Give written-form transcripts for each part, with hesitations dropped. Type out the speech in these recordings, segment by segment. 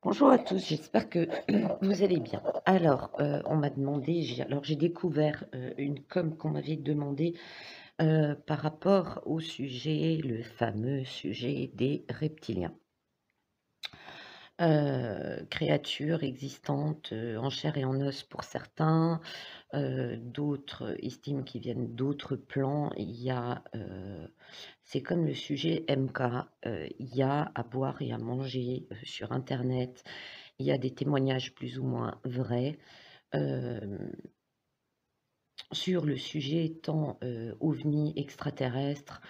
Bonjour à tous, j'espère que vous allez bien. Alors, on m'a demandé, j'ai découvert une com qu'on m'avait demandé par rapport au sujet, le fameux sujet des reptiliens. Créatures existantes en chair et en os pour certains, d'autres estiment qu'ils viennent d'autres plans. C'est comme le sujet MK, il y a à boire et à manger sur Internet. Il y a des témoignages plus ou moins vrais, hem, sur le sujet tant, ovnis extraterrestres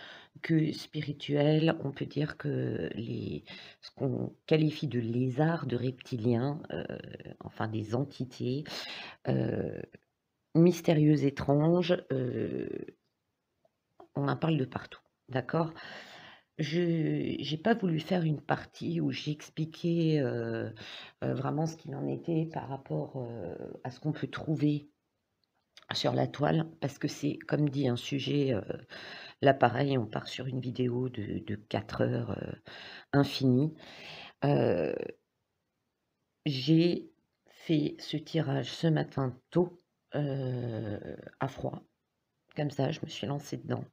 que spirituel. On peut dire que les ce qu'on qualifie de lézards, de reptiliens, enfin des entités, heu, mystérieuses, étranges, on en parle de partout, d'accord? Je J'ai pas voulu faire une partie où j'expliquais, vraiment ce qu'il en était par rapport, à ce qu'on peut trouver sur la toile, parce que c'est, comme dit, un sujet, là pareil, on part sur une vidéo de 4 heures, infinie. Heu, j'ai fait ce tirage ce matin tôt, à froid, comme ça, je me suis lancée dedans.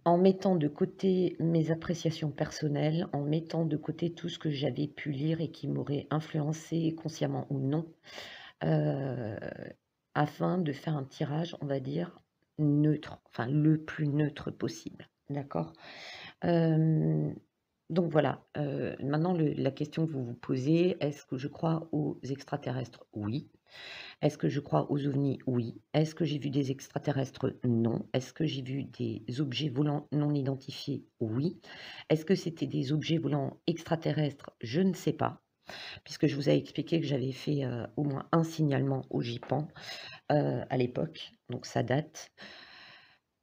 En mettant de côté mes appréciations personnelles, en mettant de côté tout ce que j'avais pu lire et qui m'aurait influencé consciemment ou non, heu, afin de faire un tirage, on va dire, neutre, enfin le plus neutre possible, d'accord? Hem, donc voilà, maintenant la question que vous vous posez: «Est-ce que je crois aux extraterrestres?» Oui. Est-ce que je crois aux ovnis? Oui. Est-ce que j'ai vu des extraterrestres? Non. Est-ce que j'ai vu des objets volants non identifiés? Oui. Est-ce que c'était des objets volants extraterrestres? Je ne sais pas, puisque je vous avais expliqué que j'avais fait, au moins un signalement au GIPAN, à l'époque, donc ça date.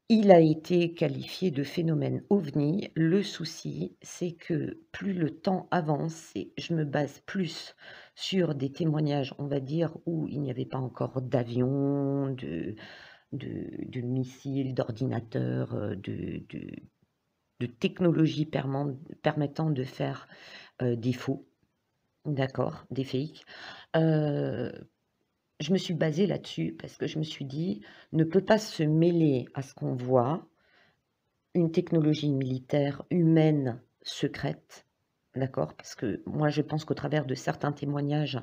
Il a été qualifié de phénomène OVNI. Le souci, c'est que plus le temps avance et je me base plus sur des témoignages, on va dire, où il n'y avait pas encore d'avions, de missiles, d'ordinateurs, de technologies permettant de faire, des faux, d'accord, des fakes. Heu je me suis basée là-dessus parce que je me suis dit: «Ne peut pas se mêler à ce qu'on voit, une technologie militaire humaine secrète», d'accord? Parce que moi, je pense qu'au travers de certains témoignages,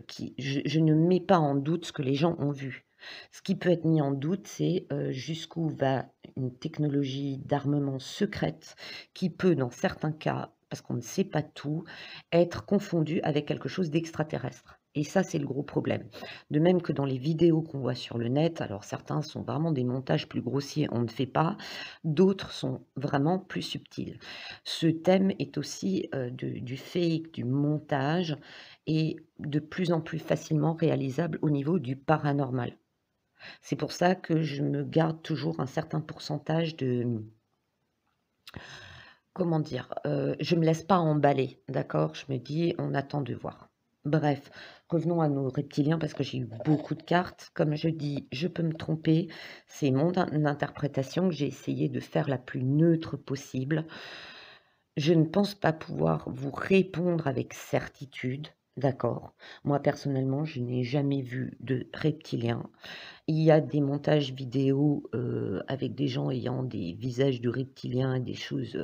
qui je ne mets pas en doute ce que les gens ont vu. Ce qui peut être mis en doute, c'est, jusqu'où va une technologie d'armement secrète qui peut, dans certains cas, parce qu'on ne sait pas tout, être confondue avec quelque chose d'extraterrestre, et ça, c'est le gros problème. De même que dans les vidéos qu'on voit sur le net, alors certains sont vraiment des montages plus grossiers, on ne fait pas, d'autres sont vraiment plus subtils. Ce thème est aussi, du fake, du montage, et de plus en plus facilement réalisable au niveau du paranormal. C'est pour ça que je me garde toujours un certain pourcentage de, comment dire? Je me laisse pas emballer, d'accord? Je me dis: «On attend de voir». Bref, revenons à nos reptiliens parce que j'ai eu beaucoup de cartes. Comme je dis, je peux me tromper, c'est mon interprétation que j'ai essayé de faire la plus neutre possible. Je ne pense pas pouvoir vous répondre avec certitude, d'accord? Moi, personnellement, je n'ai jamais vu de reptiliens. Il y a des montages vidéo, avec des gens ayant des visages de reptiliens et des choses,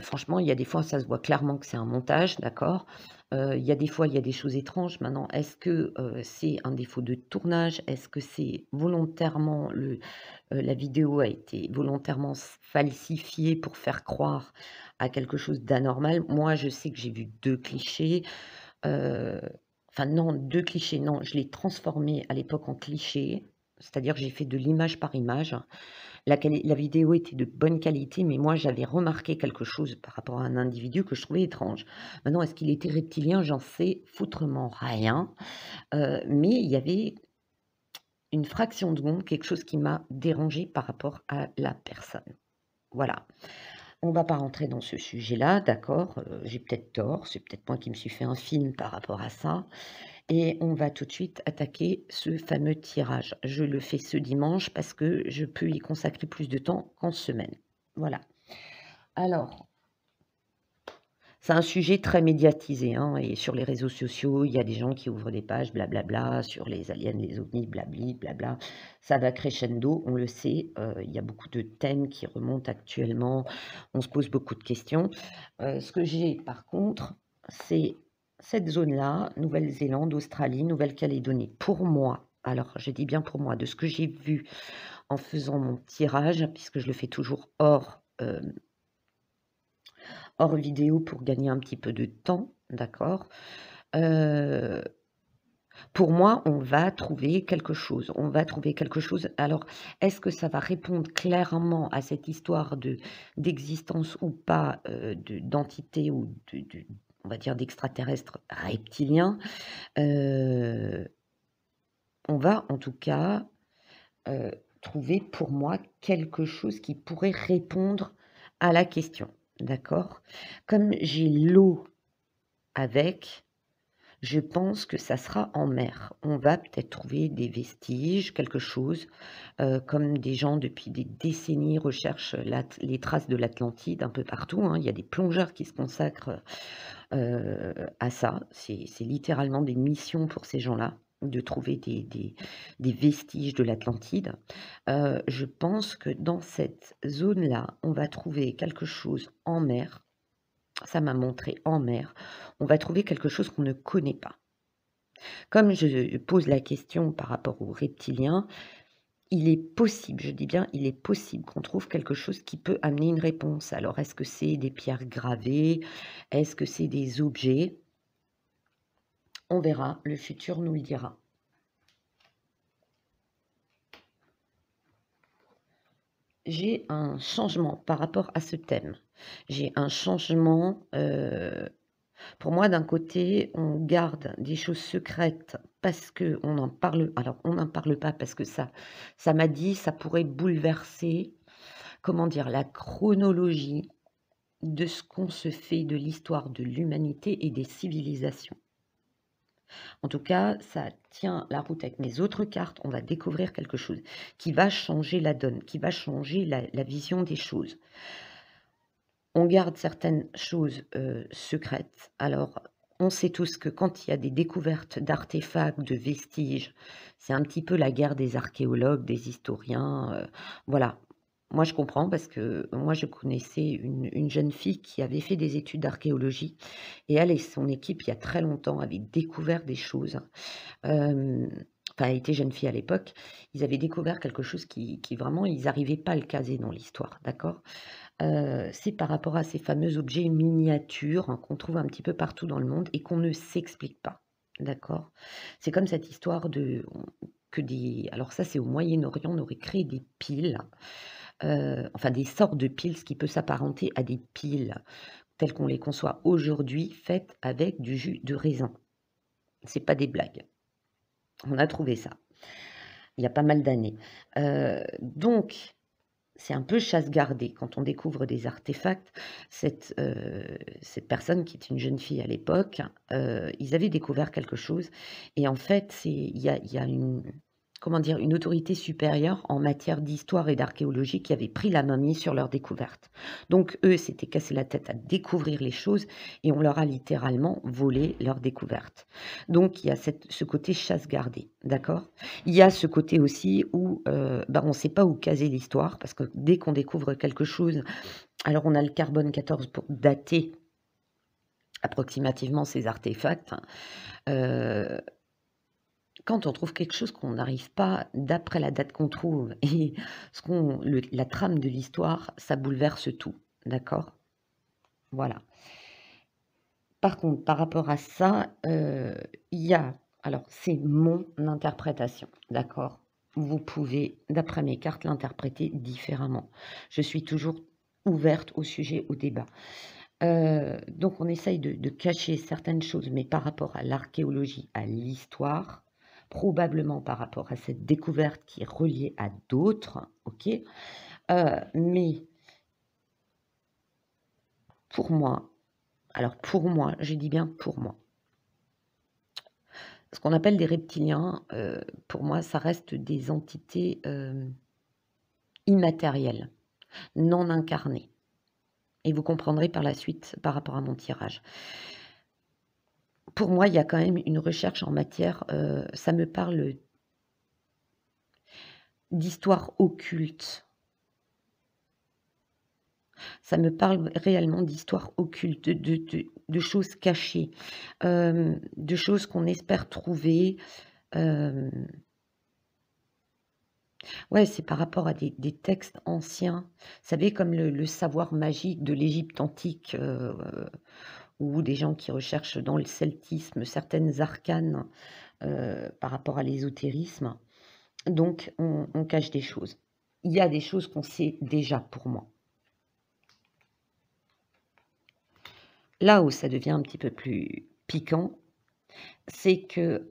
franchement, il y a des fois, ça se voit clairement que c'est un montage, d'accord? Il y a des fois, il y a des choses étranges. Maintenant, est-ce que, c'est un défaut de tournage? Est-ce que c'est volontairement la vidéo a été volontairement falsifiée pour faire croire à quelque chose d'anormal? Moi, je sais que j'ai vu 2 clichés, heu, enfin non, 2 clichés, non, je l'ai transformé à l'époque en cliché, c'est-à-dire que j'ai fait de l'image par image. La vidéo était de bonne qualité, mais moi j'avais remarqué quelque chose par rapport à un individu que je trouvais étrange. Maintenant, est-ce qu'il était reptilien? J'en sais foutrement rien, mais il y avait une fraction de seconde, quelque chose qui m'a dérangée par rapport à la personne. Voilà. On va pas rentrer dans ce sujet-là, d'accord, j'ai peut-être tort, c'est peut-être moi qui me suis fait un film par rapport à ça, et on va tout de suite attaquer ce fameux tirage. Je le fais ce dimanche parce que je peux y consacrer plus de temps qu'en semaine. Voilà. Alors, c'est un sujet très médiatisé, hein, et sur les réseaux sociaux, il y a des gens qui ouvrent des pages blablabla sur les aliens, les ovnis, blabli, blabla. Ça va crescendo, on le sait, il y a beaucoup de thèmes qui remontent actuellement, on se pose beaucoup de questions. Ce que j'ai par contre, c'est cette zone-là, Nouvelle-Zélande, Australie, Nouvelle-Calédonie. Pour moi, alors je dis bien pour moi, de ce que j'ai vu en faisant mon tirage, puisque je le fais toujours hors vidéo pour gagner un petit peu de temps, d'accord? Heu, pour moi, on va trouver quelque chose. On va trouver quelque chose. Alors, est-ce que ça va répondre clairement à cette histoire d'existence ou pas, d'entité ou de on va dire d'extraterrestres reptiliens? Heu, on va en tout cas, heu, trouver pour moi quelque chose qui pourrait répondre à la question, d'accord? Comme j'ai l'eau avec, je pense que ça sera en mer. On va peut-être trouver des vestiges, quelque chose, comme des gens depuis des décennies recherchent les traces de l'Atlantide un peu partout, hein. Il y a des plongeurs qui se consacrent, à ça. C'est littéralement des missions pour ces gens-là, de trouver des vestiges de l'Atlantide. Je pense que dans cette zone-là, on va trouver quelque chose en mer. Ça m'a montré en mer. On va trouver quelque chose qu'on ne connaît pas. Comme je pose la question par rapport aux reptiliens, il est possible, je dis bien, il est possible qu'on trouve quelque chose qui peut amener une réponse. Alors, est-ce que c'est des pierres gravées? Est-ce que c'est des objets? On verra, le futur nous le dira. J'ai un changement par rapport à ce thème. J'ai un changement, pour moi, d'un côté, on garde des choses secrètes parce qu'on n'en parle, alors on n'en parle pas parce que ça m'a dit, ça pourrait bouleverser, comment dire? La chronologie de ce qu'on se fait de l'histoire de l'humanité et des civilisations. En tout cas, ça tient la route avec mes autres cartes. On va découvrir quelque chose qui va changer la donne, qui va changer la vision des choses. On garde certaines choses, secrètes. Alors, on sait tous que quand il y a des découvertes d'artefacts, de vestiges, c'est un petit peu la guerre des archéologues, des historiens, voilà. Moi, je comprends parce que moi, je connaissais une jeune fille qui avait fait des études d'archéologie et elle et son équipe, il y a très longtemps, avaient découvert des choses. Hem, enfin, elle était jeune fille à l'époque. Ils avaient découvert quelque chose qui vraiment, ils n'arrivaient pas à le caser dans l'histoire, d'accord? C'est par rapport à ces fameux objets miniatures, hein, qu'on trouve un petit peu partout dans le monde et qu'on ne s'explique pas, d'accord? C'est comme cette histoire que des alors ça, c'est au Moyen-Orient, on aurait créé des piles, enfin des sortes de piles, ce qui peut s'apparenter à des piles telles qu'on les conçoit aujourd'hui, faites avec du jus de raisin. C'est pas des blagues. On a trouvé ça, il y a pas mal d'années. Donc c'est un peu chasse gardée quand on découvre des artefacts. Cette personne qui est une jeune fille à l'époque, ils avaient découvert quelque chose et en fait, il y a une, comment dire? Une autorité supérieure en matière d'histoire et d'archéologie qui avait pris la main mise sur leur découverte. Donc eux s'étaient cassés la tête à découvrir les choses et on leur a littéralement volé leur découverte. Donc il y a ce côté chasse gardée, d'accord? Il y a ce côté aussi où, bah, on ne sait pas où caser l'histoire parce que dès qu'on découvre quelque chose, alors on a le carbone 14 pour dater approximativement ces artefacts, heu, quand on trouve quelque chose qu'on n'arrive pas d'après la date qu'on trouve et la trame de l'histoire, ça bouleverse tout, d'accord? Voilà. Par contre, par rapport à ça, il y a alors c'est mon interprétation, d'accord? Vous pouvez, d'après mes cartes, l'interpréter différemment. Je suis toujours ouverte au sujet, au débat. Donc on essaye de cacher certaines choses, mais par rapport à l'archéologie, à l'histoire, probablement par rapport à cette découverte qui est reliée à d'autres, OK? Mais pour moi, alors pour moi, je dis bien pour moi, ce qu'on appelle des reptiliens, pour moi, ça reste des entités, immatérielles, non incarnées Et vous comprendrez par la suite par rapport à mon tirage. Pour moi, il y a quand même une recherche en matière, ça me parle d'histoire occulte. Ça me parle réellement d'histoire occulte, de choses cachées, de choses qu'on espère trouver, hem, ouais, c'est par rapport à des textes anciens. Vous savez, comme le savoir magique de l'Égypte antique, ou des gens qui recherchent dans le celtisme certaines arcanes, par rapport à l'ésotérisme. Donc on cache des choses. Il y a des choses qu'on sait déjà pour moi. Là où ça devient un petit peu plus piquant, c'est que,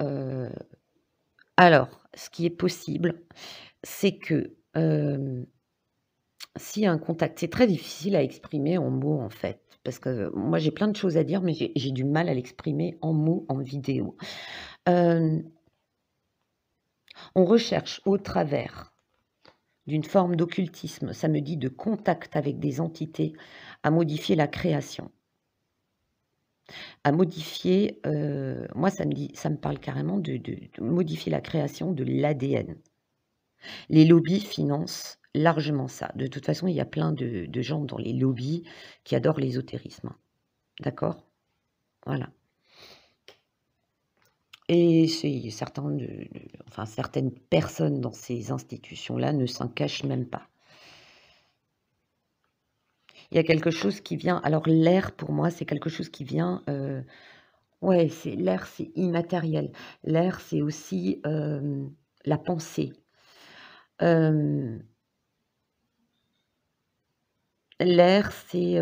alors ce qui est possible, c'est que, s'il y a un contact c'est très difficile à exprimer en mots, en fait, parce que moi j'ai plein de choses à dire, mais j'ai du mal à l'exprimer en mots, en vidéo. Hem, on recherche au travers d'une forme d'occultisme, ça me dit de contact avec des entités, à modifier la création. À modifier, moi ça me parle carrément de modifier la création de l'ADN. Les lobbies financent largement ça. De toute façon, il y a plein de gens dans les lobbies qui adorent l'ésotérisme. D'accord? Voilà. Et c'est certains enfin certaines personnes dans ces institutions-là ne s'en cachent même pas. Il y a quelque chose qui vient alors l'air pour moi, c'est quelque chose qui vient, ouais, c'est l'air, c'est immatériel. L'air, c'est aussi, la pensée. Hem, l'air, c'est,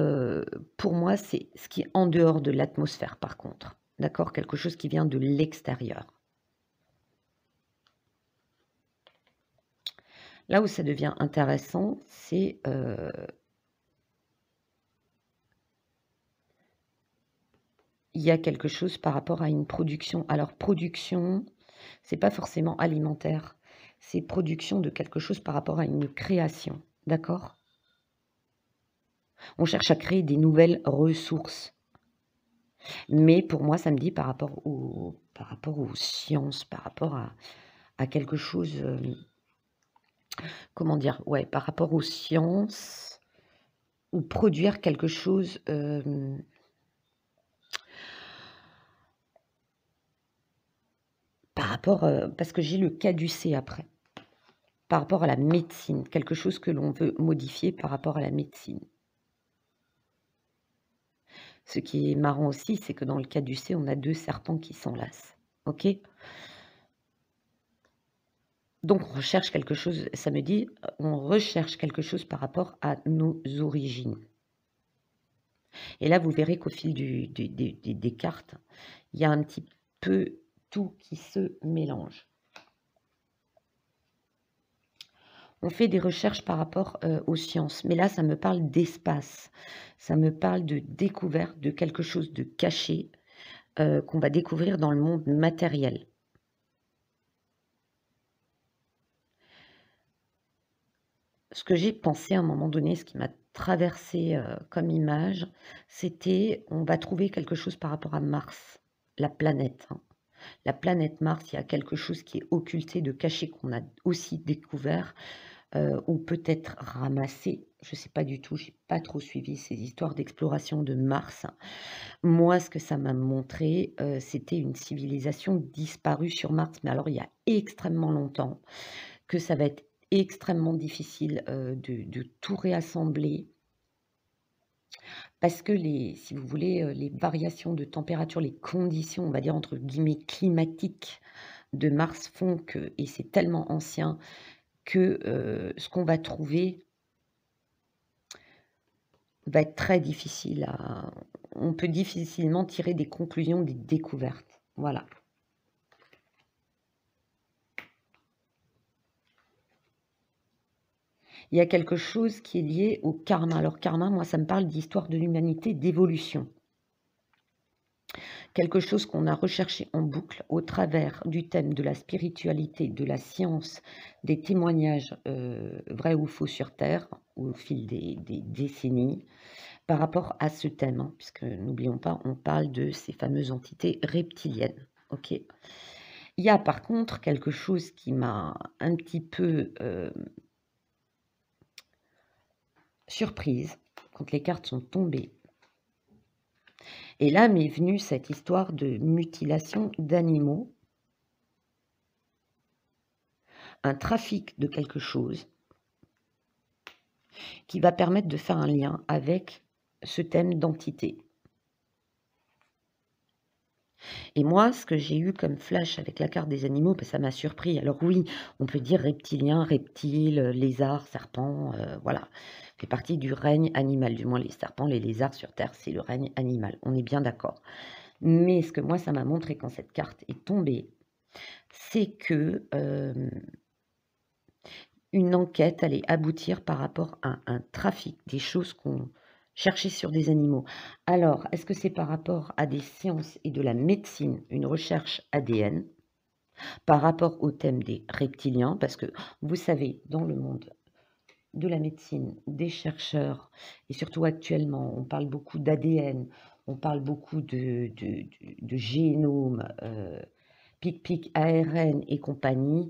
pour moi, c'est ce qui est en dehors de l'atmosphère par contre. D'accord? Quelque chose qui vient de l'extérieur. Là où ça devient intéressant, c'est, il y a quelque chose par rapport à une production. Alors production, c'est pas forcément alimentaire, c'est production de quelque chose par rapport à une création, d'accord? On cherche à créer des nouvelles ressources. Mais pour moi, ça me dit par rapport aux sciences, par rapport à quelque chose, comment dire? Ouais, par rapport aux sciences ou produire quelque chose, par rapport, parce que j'ai le caducée après. Par rapport à la médecine, quelque chose que l'on veut modifier par rapport à la médecine. Ce qui est marrant aussi, c'est que dans le caducée, on a 2 serpents qui s'enlacent. OK? Donc on recherche quelque chose, ça me dit, on recherche quelque chose par rapport à nos origines. Et là, vous verrez qu'au fil des cartes, il y a un petit peu tout qui se mélange. On fait des recherches par rapport, aux sciences, mais là, ça me parle d'espace. Ça me parle de découverte de quelque chose de caché, qu'on va découvrir dans le monde matériel. Ce que j'ai pensé à un moment donné, ce qui m'a traversé comme image, c'était on va trouver quelque chose par rapport à Mars, la planète, hein. La planète Mars, il y a quelque chose qui est occulté, de caché, qu'on a aussi découvert, ou peut-être ramassé. Je ne sais pas du tout, j'ai pas trop suivi ces histoires d'exploration de Mars. Moi, ce que ça m'a montré, c'était une civilisation disparue sur Mars, mais alors il y a extrêmement longtemps, que ça va être extrêmement difficile, de tout réassembler parce que les si vous voulez, les variations de température, les conditions, on va dire entre guillemets «climatiques» de Mars font que et c'est tellement ancien que, ce qu'on va trouver va être très difficile à on peut difficilement tirer des conclusions, des découvertes. Voilà. Il y a quelque chose qui est lié au karma. Alors karma, moi, ça me parle d'histoire de l'humanité, d'évolution. quelque chose qu'on a recherché en boucle au travers du thème de la spiritualité, de la science, des témoignages, vrais ou faux sur terre, au fil des décennies, par rapport à ce thème, hein, puisque n'oublions pas, on parle de ces fameuses entités reptiliennes, OK? Il y a par contre quelque chose qui m'a un petit peu, surprise quand les cartes sont tombées et là m'est venue cette histoire de mutilation d'animaux, un trafic de quelque chose qui va permettre de faire un lien avec ce thème d'entité. Et moi, ce que j'ai eu comme flash avec la carte des animaux, ça m'a surpris. Alors oui, on peut dire reptilien, reptile, lézard, serpent, voilà, fait partie du règne animal. Du moins les serpents, les lézards sur terre, c'est le règne animal, on est bien d'accord. Mais ce que moi ça m'a montré quand cette carte est tombée, c'est que, une enquête allait aboutir par rapport à un trafic, des choses qu'on cherchait sur des animaux. Alors, est-ce que c'est par rapport à des sciences et de la médecine, une recherche ADN, par rapport au thème des reptiliens? Parce que vous savez, dans le monde de la médecine, des chercheurs, et surtout actuellement, on parle beaucoup d'ADN, on parle beaucoup de génome, pic-pic, ARN et compagnie.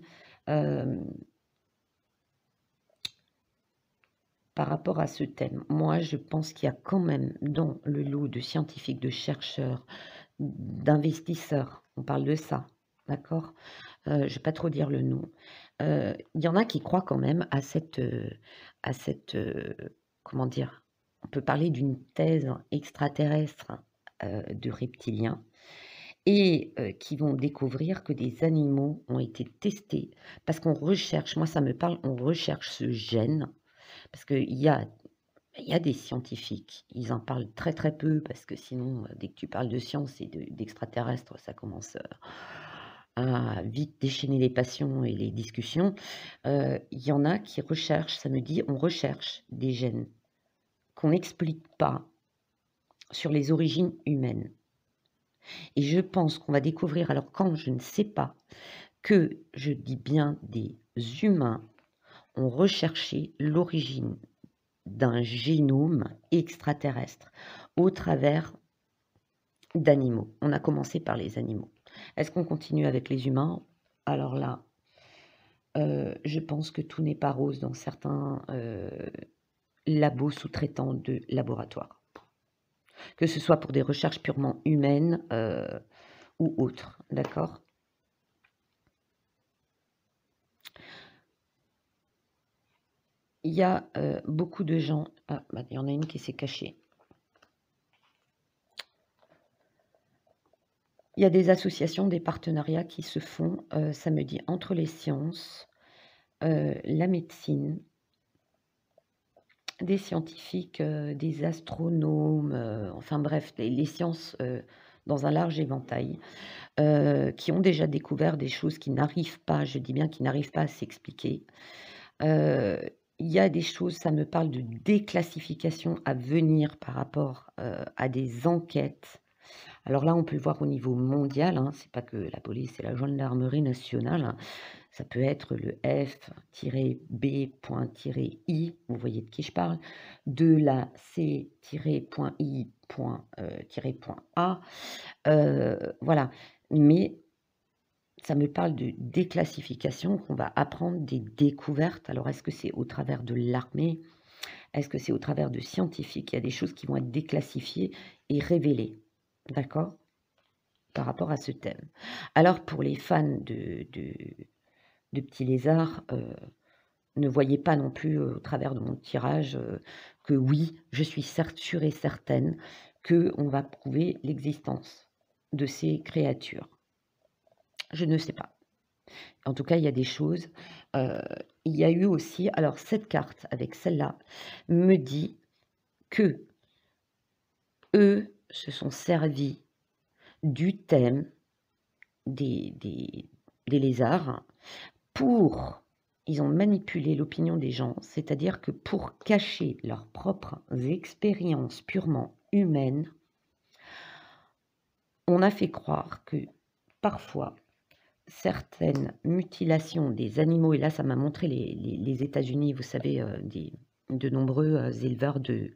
Par rapport à ce thème, moi, je pense qu'il y a quand même dans le lot de scientifiques, de chercheurs, d'investisseurs, on parle de ça, d'accord? Je ne vais pas trop dire le nom. Il y en a qui croient quand même à cette, comment dire? On peut parler d'une thèse extraterrestre, de reptiliens et qui vont découvrir que des animaux ont été testés parce qu'on recherche, moi ça me parle, on recherche ce gène parce qu'il y a des scientifiques, ils en parlent très, très peu parce que sinon, dès que tu parles de science et d'extraterrestres, ça commence, à vite déchaîner les passions et les discussions. Il y en a qui recherchent, ça me dit: «On recherche des gènes qu'on n'explique pas sur les origines humaines» et je pense qu'on va découvrir, alors quand, je ne sais pas, que, je dis bien des humains, ont recherché l'origine d'un génome extraterrestre au travers d'animaux. On a commencé par les animaux. Est-ce qu'on continue avec les humains? Alors là, je pense que tout n'est pas rose dans certains, labos sous-traitants de laboratoires. Que ce soit pour des recherches purement humaines, ou autres, d'accord? Il y a, beaucoup de gens il y en a une qui s'est cachée. Il y a des associations, des partenariats qui se font, ça me dit entre les sciences, la médecine, des scientifiques, des astronomes, enfin bref, les sciences, dans un large éventail, qui ont déjà découvert des choses qui n'arrivent pas, je dis bien qui n'arrivent pas à s'expliquer. Heu, il y a des choses, ça me parle de déclassification à venir par rapport, à des enquêtes. Alors là, on peut le voir au niveau mondial, hein, c'est pas que la police et la gendarmerie nationale, hein. Ça peut être le F-B.I, vous voyez de qui je parle, de la C-I, point A, voilà. Mais ça me parle de déclassification, qu'on va apprendre des découvertes. Alors est-ce que c'est au travers de l'armée? Est-ce que c'est au travers de scientifiques? Il y a des choses qui vont être déclassifiées et révélées, d'accord? Par rapport à ce thème. Alors pour les fans de petits lézards, ne voyez pas non plus, au travers de mon tirage, que oui, je suis sûre et certaine qu'on va prouver l'existence de ces créatures. Je ne sais pas. En tout cas, il y a des choses, heu, il y a eu aussi alors cette carte avec celle-là me dit qu'eux se sont servis du thème des lézards pour ils ont manipulé l'opinion des gens, c'est-à-dire que pour cacher leurs propres expériences purement humaines, On a fait croire que, parfois, certaines mutilations des animaux et là, ça m'a montré les États-Unis, vous savez, de nombreux, éleveurs de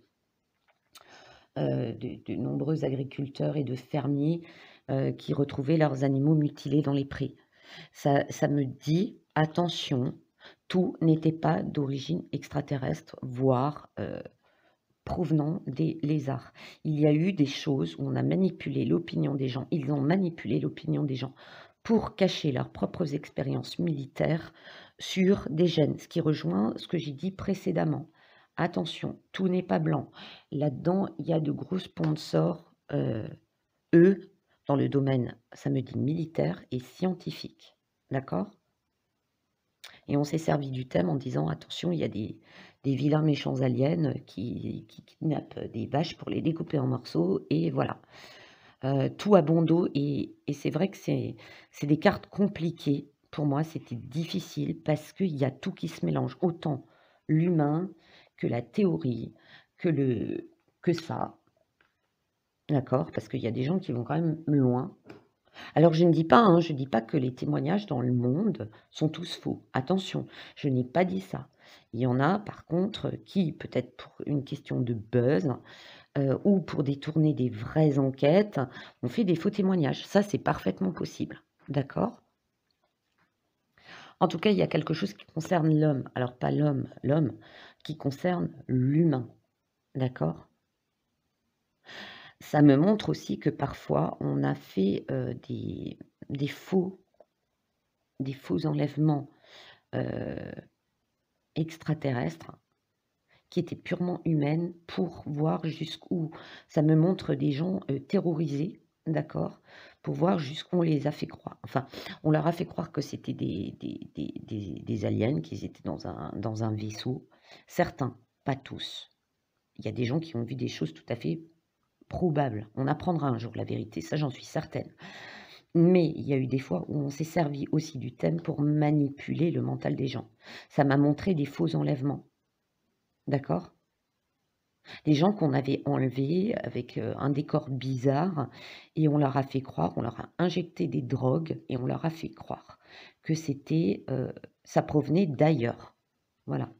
nombreux agriculteurs et de fermiers, qui retrouvaient leurs animaux mutilés dans les prés. Ça me dit: «Attention, tout n'était pas d'origine extraterrestre, voire, provenant des lézards». Il y a eu des choses où on a manipulé l'opinion des gens. Ils ont manipulé l'opinion des gens pour cacher leurs propres expériences militaires sur des gènes, ce qui rejoint ce que j'ai dit précédemment. Attention, tout n'est pas blanc. Là-dedans, il y a de gros sponsors, eux, dans le domaine, ça me dit militaire et scientifique. D'accord? Et on s'est servi du thème en disant: «Attention, il y a des vilains méchants aliens qui kidnappent des vaches pour les découper en morceaux» et voilà. Tout a bon dos et c'est vrai que c'est des cartes compliquées. Pour moi, c'était difficile parce qu'il y a tout qui se mélange. Autant l'humain que la théorie, que ça, d'accord? Parce qu'il y a des gens qui vont quand même loin. Alors je ne dis pas, hein, je dis pas que les témoignages dans le monde sont tous faux. Attention, je n'ai pas dit ça. Il y en a par contre qui, peut-être pour une question de buzz, ou pour détourner des vraies enquêtes, ont fait des faux témoignages. Ça, c'est parfaitement possible. D'accord? En tout cas, il y a quelque chose qui concerne l'homme. Alors pas l'homme, qui concerne l'humain. D'accord? Ça me montre aussi que parfois on a fait, des faux des faux enlèvements, heu, extraterrestres qui étaient purement humaines pour voir jusqu'où ça me montre des gens, terrorisés, d'accord? Pour voir jusqu'où on les a fait croire. Enfin, on leur a fait croire que c'était des aliens, qu'ils étaient dans un vaisseau. Certains, pas tous. Il y a des gens qui ont vu des choses tout à fait probables. On apprendra un jour la vérité, ça j'en suis certaine. Mais il y a eu des fois où on s'est servi aussi du thème pour manipuler le mental des gens. Ça m'a montré des faux enlèvements, d'accord? Des gens qu'on avait enlevés avec, un décor bizarre et on leur a fait croire, on leur a injecté des drogues et on leur a fait croire que c'était, ça provenait d'ailleurs. Voilà.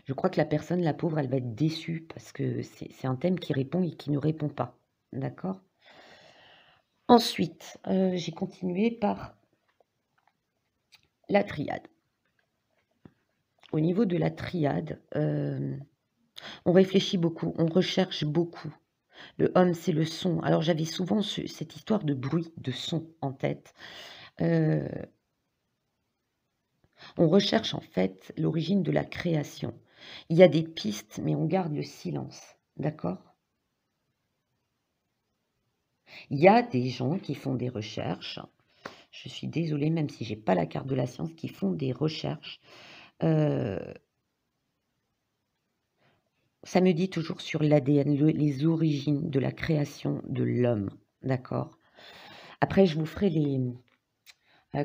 Je crois que la personne, la pauvre, elle va être déçue parce que c'est un thème qui répond et qui ne répond pas. D'accord? Ensuite, j'ai continué par la triade. Au niveau de la triade, on réfléchit beaucoup, on recherche beaucoup. Le hum, c'est le son. Alors j'avais souvent cette histoire de bruit, de son en tête. Heu, on recherche en fait l'origine de la création. Il y a des pistes, mais on garde le silence, d'accord? Il y a des gens qui font des recherches, je suis désolée, même si j'ai pas la carte de la science, qui font des recherches, heu, ça me dit toujours sur l'ADN, les origines de la création de l'homme, d'accord? Après je vous ferai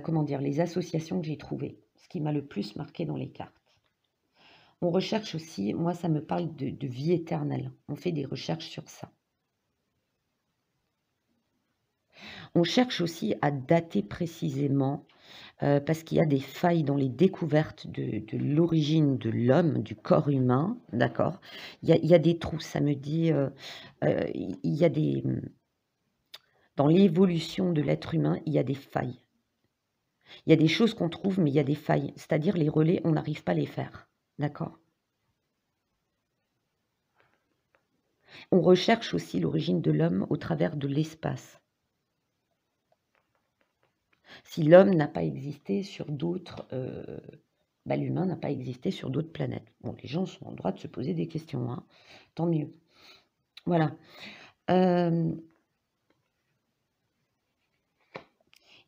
comment dire? Les associations que j'ai trouvées, ce qui m'a le plus marqué dans les cartes. On recherche aussi, moi ça me parle de vie éternelle, on fait des recherches sur ça. On cherche aussi à dater précisément, parce qu'il y a des failles dans les découvertes de l'origine de l'homme, du corps humain, d'accord? Il y a des trous, ça me dit, il y a des, dans l'évolution de l'être humain, il y a des failles. Il y a des choses qu'on trouve, mais il y a des failles, c'est-à-dire les relais, on n'arrive pas à les faire, d'accord? On recherche aussi l'origine de l'homme au travers de l'espace. Si l'homme n'a pas existé sur d'autres, bah, l'humain n'a pas existé sur d'autres planètes. Bon, les gens sont en droit de se poser des questions, hein, tant mieux. Voilà. Hem,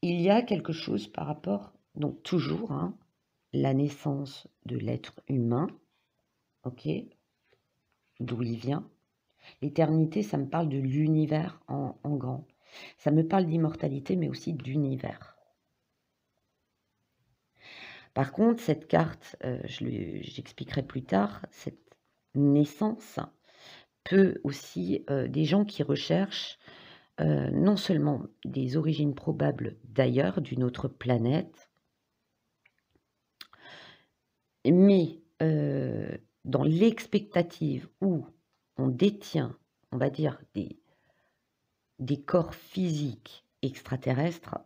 il y a quelque chose par rapport donc toujours, hein, la naissance de l'être humain, OK, d'où il vient. L'éternité, ça me parle de l'univers en grand. Ça me parle d'immortalité, mais aussi d'univers. Par contre, cette carte, j'expliquerai plus tard, cette naissance peut aussi, des gens qui recherchent, non seulement des origines probables d'ailleurs, d'une autre planète, mais dans l'expectative où on détient, on va dire, des corps physiques extraterrestres,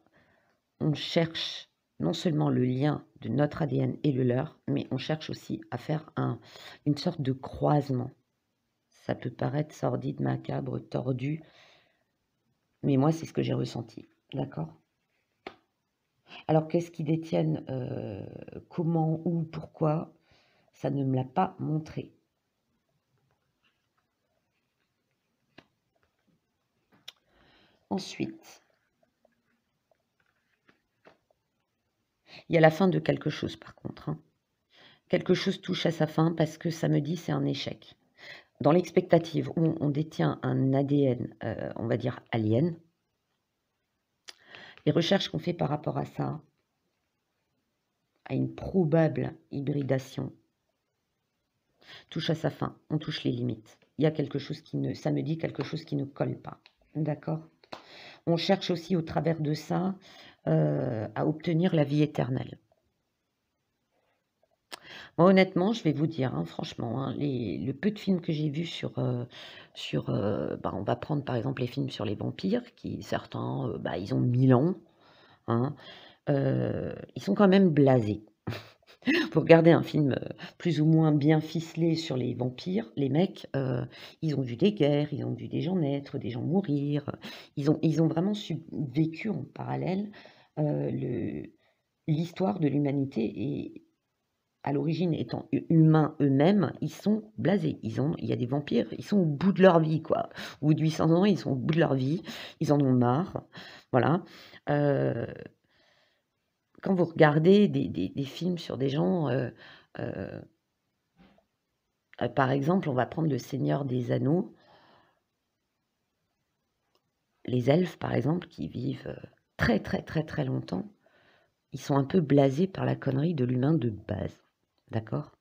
on cherche non seulement le lien de notre ADN et le leur, mais on cherche aussi à faire une sorte de croisement. Ça peut paraître sordide, macabre, tordu, mais moi, c'est ce que j'ai ressenti, d'accord? Alors qu'est-ce qu'ils détiennent, comment, où, pourquoi, ça ne me l'a pas montré. Ensuite, il y a la fin de quelque chose par contre, hein. Quelque chose touche à sa fin parce que ça me dit c'est un échec. Dans l'expectative où on détient un ADN, on va dire alien, les recherches qu'on fait par rapport à ça, à une probable hybridation, touchent à sa fin, on touche les limites. Il y a quelque chose ça me dit quelque chose qui ne colle pas, d'accord? On cherche aussi au travers de ça, à obtenir la vie éternelle. Moi, honnêtement, je vais vous dire, hein, franchement, hein, le peu de films que j'ai vus on va prendre par exemple les films sur les vampires, qui certains, ils ont 1000 ans, hein, ils sont quand même blasés. Vous regardez un film, plus ou moins bien ficelé sur les vampires, les mecs, ils ont vu des guerres, ils ont vu des gens naître, des gens mourir, ils ont vraiment vécu en parallèle, l'histoire de l'humanité et à l'origine étant humains eux-mêmes, ils sont blasés. Il y a des vampires, ils sont au bout de leur vie, quoi. Au bout de 800 ans, ils sont au bout de leur vie, ils en ont marre, voilà. Quand vous regardez des films sur des gens, par exemple, on va prendre Le Seigneur des Anneaux. Les elfes, par exemple, qui vivent, très, très, très, très longtemps, ils sont un peu blasés par la connerie de l'humain de base, d'accord?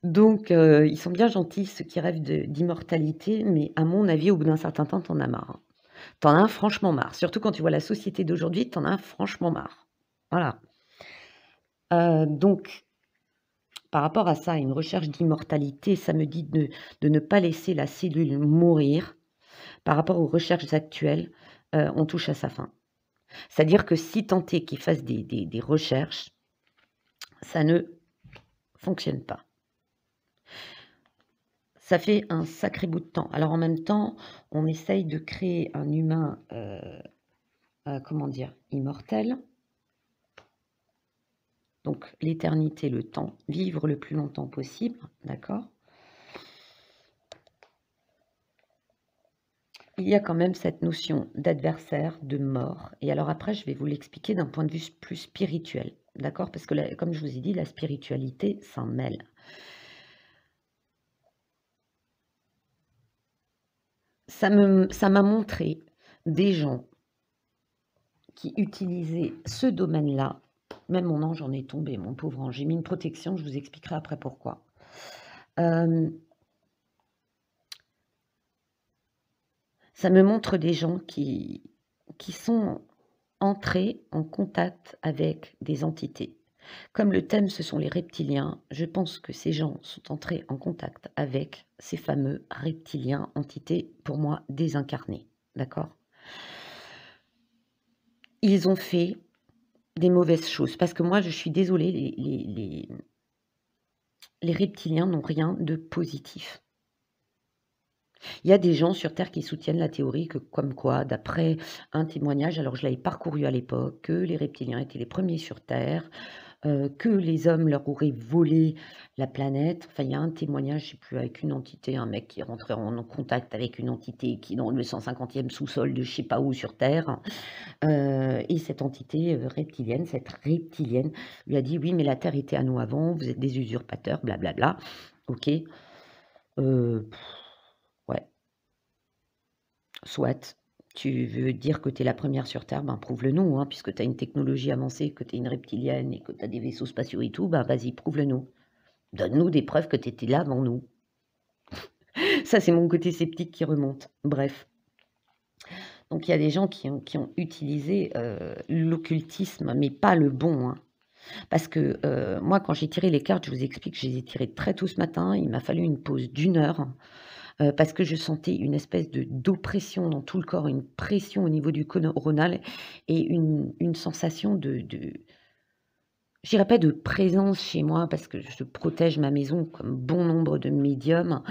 Donc ils sont bien gentils, ceux qui rêvent d'immortalité, mais à mon avis, au bout d'un certain temps, tu en as marre, hein. Tu en as franchement marre. Surtout quand tu vois la société d'aujourd'hui, tu en as franchement marre. Voilà. Donc par rapport à ça, une recherche d'immortalité, ça me dit de ne pas laisser la cellule mourir. Par rapport aux recherches actuelles, on touche à sa fin. C'est-à-dire que si tant est qu'ils fassent des recherches, ça ne fonctionne pas. Ça fait un sacré bout de temps. Alors en même temps, on essaye de créer un humain, comment dire, immortel. Donc l'éternité, le temps, vivre le plus longtemps possible, d'accord? Il y a quand même cette notion d'adversaire, de mort. Et alors après, je vais vous l'expliquer d'un point de vue plus spirituel, d'accord? Parce que comme je vous ai dit, la spiritualité s'en mêle. Ça m'a montré des gens qui utilisaient ce domaine-là. Même mon ange en est tombé, mon pauvre ange. J'ai mis une protection, je vous expliquerai après pourquoi. Ça me montre des gens qui sont entrés en contact avec des entités. Comme le thème, ce sont les reptiliens, je pense que ces gens sont entrés en contact avec ces fameux reptiliens, entités, pour moi, désincarnées. D'accord? Ils ont fait des mauvaises choses. Parce que moi, je suis désolée, les reptiliens n'ont rien de positif. Il y a des gens sur Terre qui soutiennent la théorie que, comme quoi, d'après un témoignage, alors je l'avais parcouru à l'époque, que les reptiliens étaient les premiers sur Terre, que les hommes leur auraient volé la planète. Enfin, il y a un témoignage, je ne sais plus, avec une entité, un mec qui est rentré en contact avec une entité qui est dans le 150e sous-sol de je ne sais pas où sur Terre. Et cette entité reptilienne, cette reptilienne, lui a dit oui, mais la Terre était à nous avant, vous êtes des usurpateurs, blablabla. Ok. Ouais. Soit. Tu veux dire que tu es la première sur Terre, ben prouve-le-nous, hein, puisque tu as une technologie avancée, que tu es une reptilienne et que tu as des vaisseaux spatiaux et tout, ben vas-y, prouve-le-nous. Donne-nous des preuves que tu étais là avant nous. Ça, c'est mon côté sceptique qui remonte. Bref. Donc il y a des gens qui ont utilisé, l'occultisme, mais pas le bon, hein. Parce que, moi quand j'ai tiré les cartes, je vous explique, je les ai tirées très tôt ce matin, il m'a fallu une pause d'1 heure, parce que je sentais une espèce d'oppression dans tout le corps, une pression au niveau du coronal et une sensation de je dirais pas de présence chez moi parce que je protège ma maison comme bon nombre de médiums,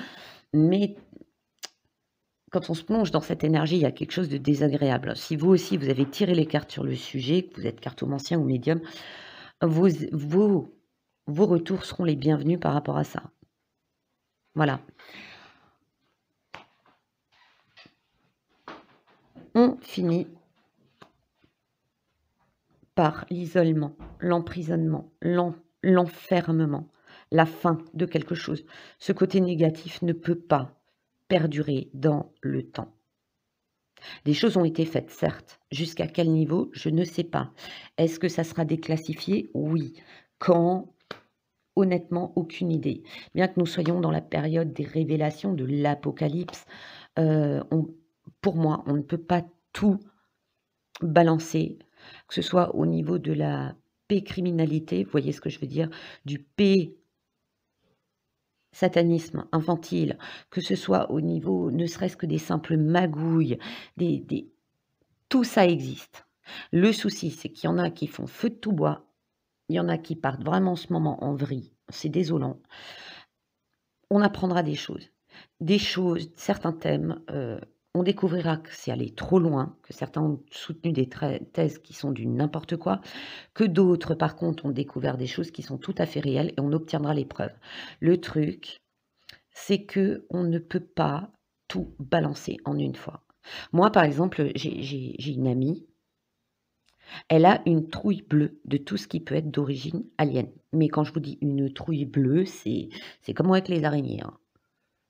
mais quand on se plonge dans cette énergie, il y a quelque chose de désagréable. Si vous aussi, vous avez tiré les cartes sur le sujet, que vous êtes cartomancien ou médium, vos vos vos retours seront les bienvenus par rapport à ça. Voilà. On finit par l'isolement, l'emprisonnement, l'enfermement, la fin de quelque chose. Ce côté négatif ne peut pas perdurer dans le temps. Des choses ont été faites, certes. Jusqu'à quel niveau? Je ne sais pas. Est-ce que ça sera déclassifié? Oui. Quand? Honnêtement, aucune idée. Bien que nous soyons dans la période des révélations, de l'apocalypse, pour moi, on ne peut pas tout balancer, que ce soit au niveau de la pécriminalité, vous voyez ce que je veux dire? Du satanisme infantile, que ce soit au niveau ne serait-ce que des simples magouilles, des tout ça existe. Le souci, c'est qu'il y en a qui font feu de tout bois, il y en a qui partent vraiment en ce moment en vrille, c'est désolant. On apprendra des choses, certains thèmes, on découvrira que c'est allé trop loin, que certains ont soutenu des thèses qui sont du n'importe quoi, que d'autres, par contre, ont découvert des choses qui sont tout à fait réelles et on obtiendra les preuves. Le truc, c'est que on ne peut pas tout balancer en une fois. Moi, par exemple, j'ai une amie, elle a une trouille bleue de tout ce qui peut être d'origine alien. Mais quand je vous dis une trouille bleue, c'est comme avec les araignées, hein.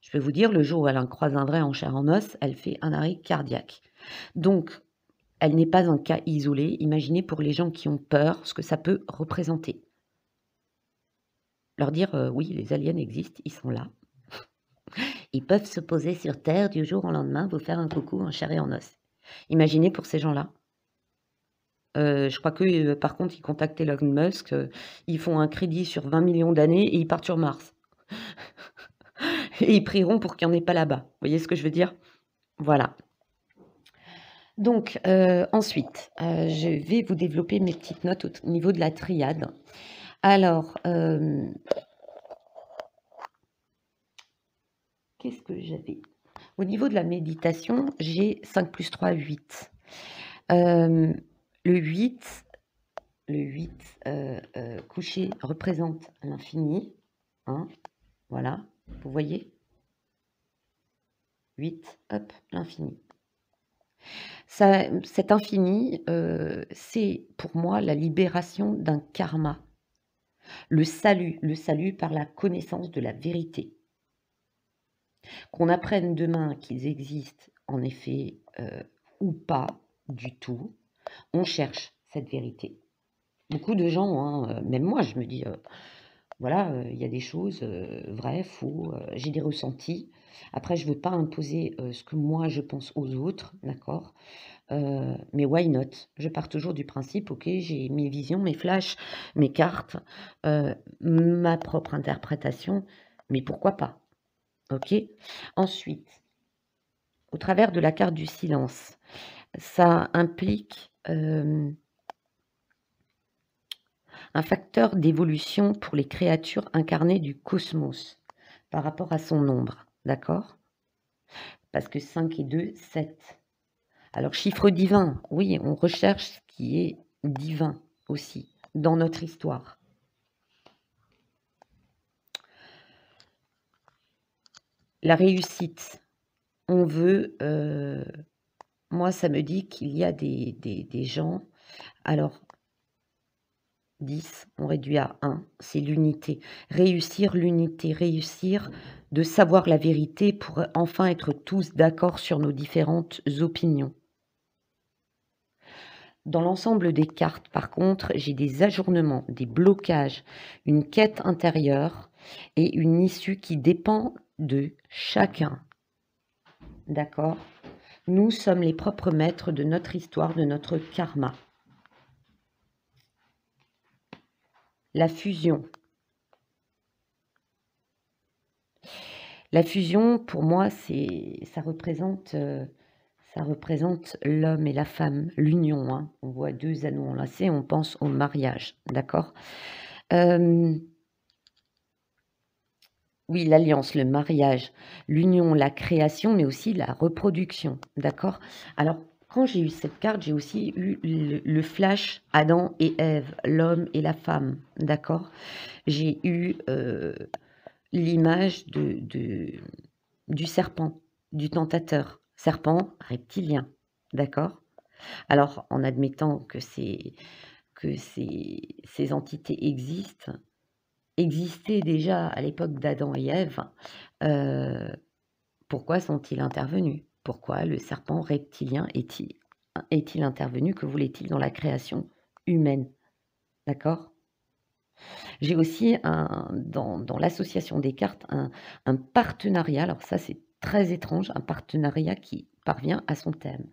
Je peux vous dire, le jour où elle en croise un vrai en chair en os, elle fait un arrêt cardiaque. Donc, elle n'est pas un cas isolé. Imaginez pour les gens qui ont peur ce que ça peut représenter. Leur dire, oui, les aliens existent, ils sont là. Ils peuvent se poser sur Terre du jour au lendemain, vous faire un coucou en chair et en os. Imaginez pour ces gens-là. Je crois que, par contre, ils contactent Elon Musk, ils font un crédit sur 20 millions d'années et ils partent sur Mars. Et ils prieront pour qu'il n'y en ait pas là-bas. Vous voyez ce que je veux dire? Voilà. Donc, ensuite, je vais vous développer mes petites notes au niveau de la triade. Alors, qu'est-ce que j'avais? Au niveau de la méditation, j'ai 5 + 3, 8. Le 8, couché représente l'infini, hein, voilà, vous voyez? 8, hop, l'infini. Cet infini, c'est pour moi la libération d'un karma, le salut par la connaissance de la vérité. Qu'on apprenne demain qu'ils existent en effet, ou pas du tout, on cherche cette vérité. Beaucoup de gens, hein, même moi je me dis, voilà, il y a des choses, vraies, faux, j'ai des ressentis. Après je veux pas imposer, ce que moi je pense aux autres, d'accord? Mais why not? Je pars toujours du principe, OK, j'ai mes visions, mes flashs, mes cartes, ma propre interprétation, mais pourquoi pas? OK? Ensuite, au travers de la carte du silence, ça implique, un facteur d'évolution pour les créatures incarnées du cosmos par rapport à son nombre, d'accord? Parce que 5 et 2, 7. Alors chiffre divin, oui, on recherche ce qui est divin aussi dans notre histoire. La réussite, on veut, moi ça me dit qu'il y a des gens, alors 10, on réduit à 1, c'est l'unité. Réussir l'unité, réussir de savoir la vérité pour enfin être tous d'accord sur nos différentes opinions. Dans l'ensemble des cartes, par contre, j'ai des ajournements, des blocages, une quête intérieure et une issue qui dépend de chacun. D'accord? Nous sommes les propres maîtres de notre histoire, de notre karma. La fusion. La fusion, pour moi, ça représente l'homme et la femme, l'union. Hein. On voit deux anneaux enlacés, on pense au mariage, d'accord. Oui, l'alliance, le mariage, l'union, la création, mais aussi la reproduction, d'accord. Alors, quand j'ai eu cette carte, j'ai aussi eu le flash Adam et Ève, l'homme et la femme, d'accord. J'ai eu l'image du serpent, du tentateur, serpent reptilien, d'accord. Alors, en admettant que ces entités existaient déjà à l'époque d'Adam et Ève, pourquoi sont-ils intervenus? Pourquoi le serpent reptilien est-il intervenu? Que voulait-il dans la création humaine? D'accord? J'ai aussi dans l'association des cartes un partenariat, alors ça c'est très étrange, un partenariat qui parvient à son terme.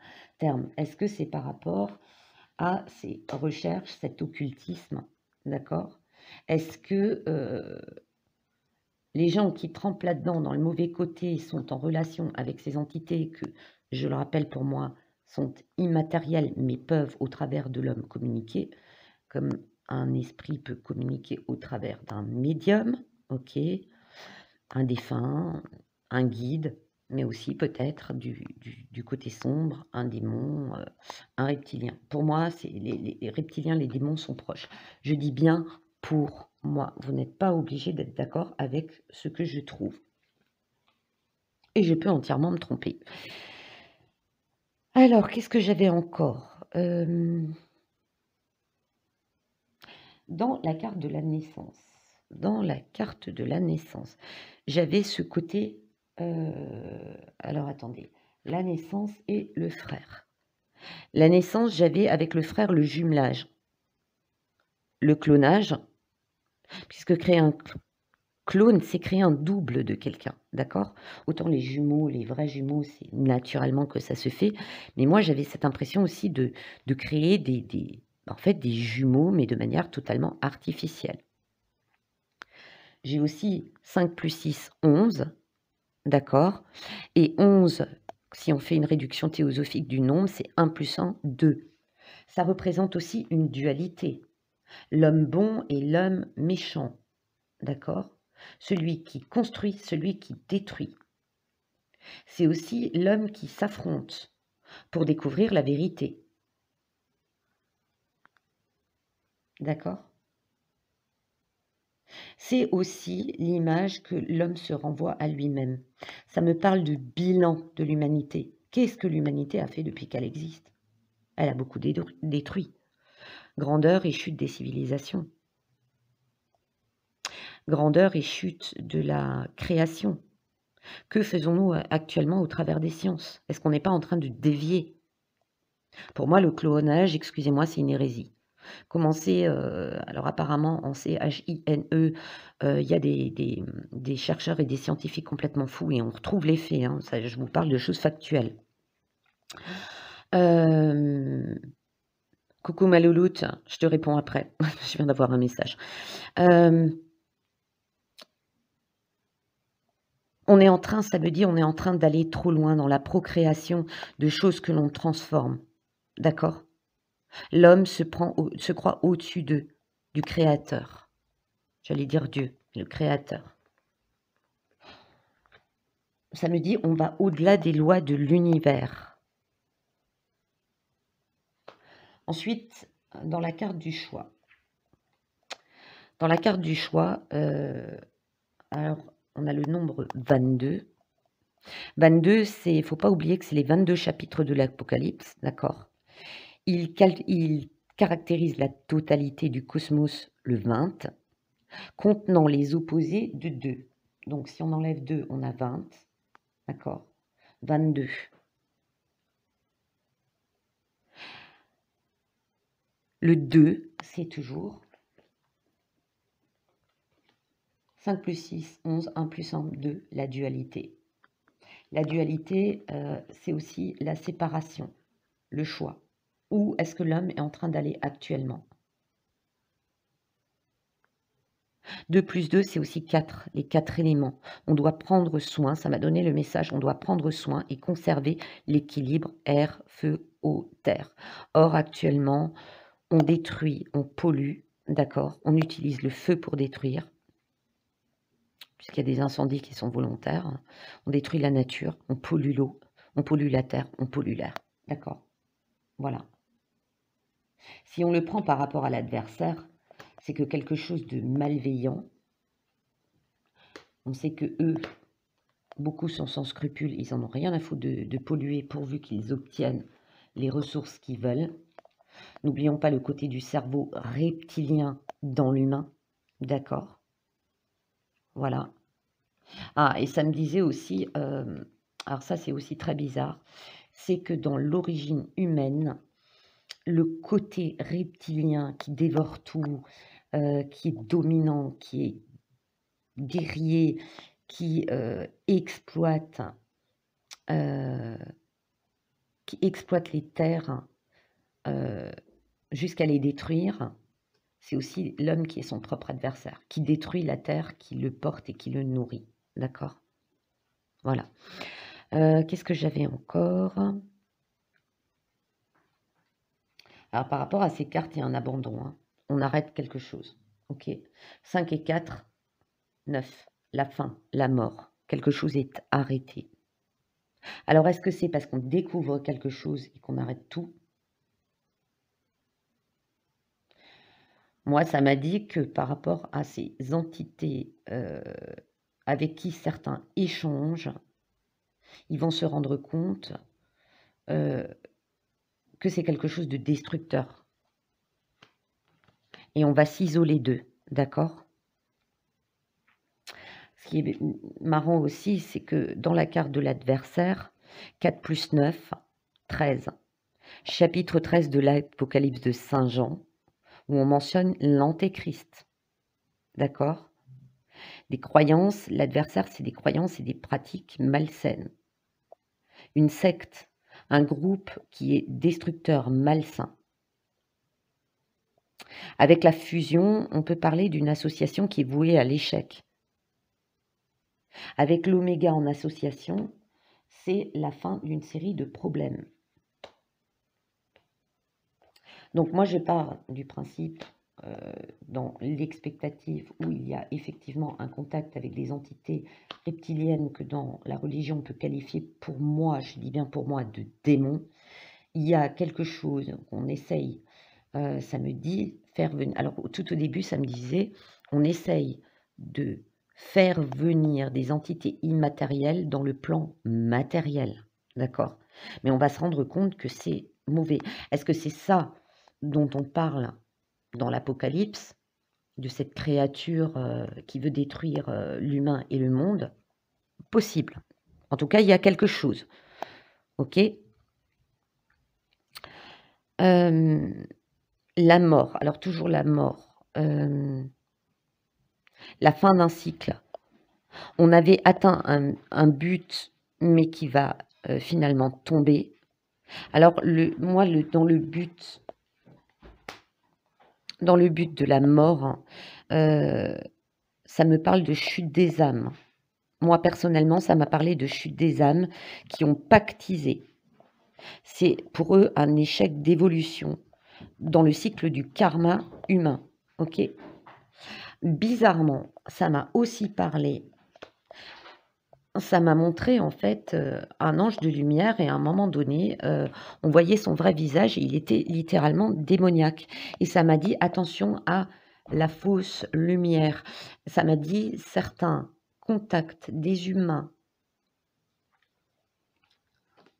Est-ce que c'est par rapport à ces recherches, cet occultisme? D'accord? Est-ce que les gens qui trempent là-dedans, dans le mauvais côté, sont en relation avec ces entités que, je le rappelle pour moi, sont immatérielles, mais peuvent au travers de l'homme communiquer, comme un esprit peut communiquer au travers d'un médium, ok, un défunt, un guide, mais aussi peut-être du côté sombre, un démon, un reptilien. Pour moi, les reptiliens, les démons sont proches. Je dis bien pour moi. Vous n'êtes pas obligé d'être d'accord avec ce que je trouve. Et je peux entièrement me tromper. Alors, qu'est-ce que j'avais encore dans la carte de la naissance. Dans la carte de la naissance, j'avais ce côté... alors, attendez. La naissance et le frère. La naissance, j'avais avec le frère le jumelage. Le clonage, puisque créer un clone, c'est créer un double de quelqu'un, d'accord? Autant les jumeaux, les vrais jumeaux, c'est naturellement que ça se fait. Mais moi, j'avais cette impression aussi de créer en fait, des jumeaux, mais de manière totalement artificielle. J'ai aussi 5 plus 6, 11, d'accord? Et 11, si on fait une réduction théosophique du nombre, c'est 1 plus 1, 2. Ça représente aussi une dualité. L'homme bon et l'homme méchant, d'accord? Celui qui construit, celui qui détruit. C'est aussi l'homme qui s'affronte pour découvrir la vérité. D'accord? C'est aussi l'image que l'homme se renvoie à lui-même. Ça me parle de bilan de l'humanité. Qu'est-ce que l'humanité a fait depuis qu'elle existe? Elle a beaucoup détruit. Grandeur et chute des civilisations. Grandeur et chute de la création. Que faisons-nous actuellement au travers des sciences? Est-ce qu'on n'est pas en train de dévier? Pour moi, le clonage, excusez-moi, c'est une hérésie. Commencer, alors apparemment en CHINE, il y a des chercheurs et des scientifiques complètement fous et on retrouve les faits, hein, ça, je vous parle de choses factuelles. Coucou ma louloute, je te réponds après, je viens d'avoir un message. On est en train, ça veut dire on est en train d'aller trop loin dans la procréation de choses que l'on transforme, d'accord? L'homme se croit au-dessus du créateur. J'allais dire Dieu, le créateur. Ça me dit on va au-delà des lois de l'univers. Ensuite, dans la carte du choix. Dans la carte du choix, alors on a le nombre 22. 22, il ne faut pas oublier que c'est les 22 chapitres de l'Apocalypse, d'accord? Il caractérise la totalité du cosmos, le 20, contenant les opposés de 2. Donc si on enlève 2, on a 20, d'accord? 22. Le 2, c'est toujours 5 plus 6, 11, 1 plus 1, 2, la dualité. La dualité, c'est aussi la séparation, le choix. Où est-ce que l'homme est en train d'aller actuellement? 2 plus 2, c'est aussi 4, les 4 éléments. On doit prendre soin, ça m'a donné le message, on doit prendre soin et conserver l'équilibre air, feu, eau, terre. Or, actuellement, on détruit, on pollue, d'accord? On utilise le feu pour détruire, puisqu'il y a des incendies qui sont volontaires. On détruit la nature, on pollue l'eau, on pollue la terre, on pollue l'air, d'accord? Voilà. Si on le prend par rapport à l'adversaire, c'est que quelque chose de malveillant, on sait que eux, beaucoup sont sans scrupules, ils en ont rien à foutre de polluer pourvu qu'ils obtiennent les ressources qu'ils veulent. N'oublions pas le côté du cerveau reptilien dans l'humain, d'accord? Voilà. Ah, et ça me disait aussi, alors ça c'est aussi très bizarre, c'est que dans l'origine humaine, le côté reptilien qui dévore tout, qui est dominant, qui est guerrier, qui exploite euh, les terres jusqu'à les détruire, c'est aussi l'homme qui est son propre adversaire, qui détruit la terre, qui le porte et qui le nourrit. D'accord? Voilà. Qu'est-ce que j'avais encore? Alors, par rapport à ces cartes, il y a un abandon. Hein. On arrête quelque chose. OK? 5 et 4, 9. La fin, la mort. Quelque chose est arrêté. Alors, est-ce que c'est parce qu'on découvre quelque chose et qu'on arrête tout? Moi, ça m'a dit que par rapport à ces entités avec qui certains échangent, ils vont se rendre compte que c'est quelque chose de destructeur. Et on va s'isoler d'eux, d'accord? Ce qui est marrant aussi, c'est que dans la carte de l'adversaire, 4 plus 9, 13. Chapitre 13 de l'Apocalypse de Saint Jean, où on mentionne l'antéchrist. D'accord? Des croyances, l'adversaire, c'est des croyances et des pratiques malsaines. Une secte, un groupe qui est destructeur, malsain. Avec la fusion, on peut parler d'une association qui est vouée à l'échec. Avec l'oméga en association, c'est la fin d'une série de problèmes. Donc moi, je pars du principe, dans l'expectative où il y a effectivement un contact avec des entités reptiliennes que dans la religion on peut qualifier pour moi, je dis bien pour moi, de démons. Il y a quelque chose qu'on essaye, ça me dit faire venir. Alors tout au début, ça me disait, on essaye de faire venir des entités immatérielles dans le plan matériel, d'accord? Mais on va se rendre compte que c'est mauvais. Est-ce que c'est ça dont on parle dans l'Apocalypse, de cette créature qui veut détruire l'humain et le monde? Possible. En tout cas, il y a quelque chose. Ok? La mort. Alors toujours la mort. La fin d'un cycle. On avait atteint un but, mais qui va finalement tomber. Alors moi, dans le but de la mort, ça me parle de chute des âmes. Moi, personnellement, ça m'a parlé de chute des âmes qui ont pactisé. C'est pour eux un échec d'évolution dans le cycle du karma humain. Ok? Bizarrement, ça m'a aussi parlé. Ça m'a montré en fait un ange de lumière et à un moment donné, on voyait son vrai visage et il était littéralement démoniaque. Et ça m'a dit attention à la fausse lumière. Ça m'a dit certains contacts des humains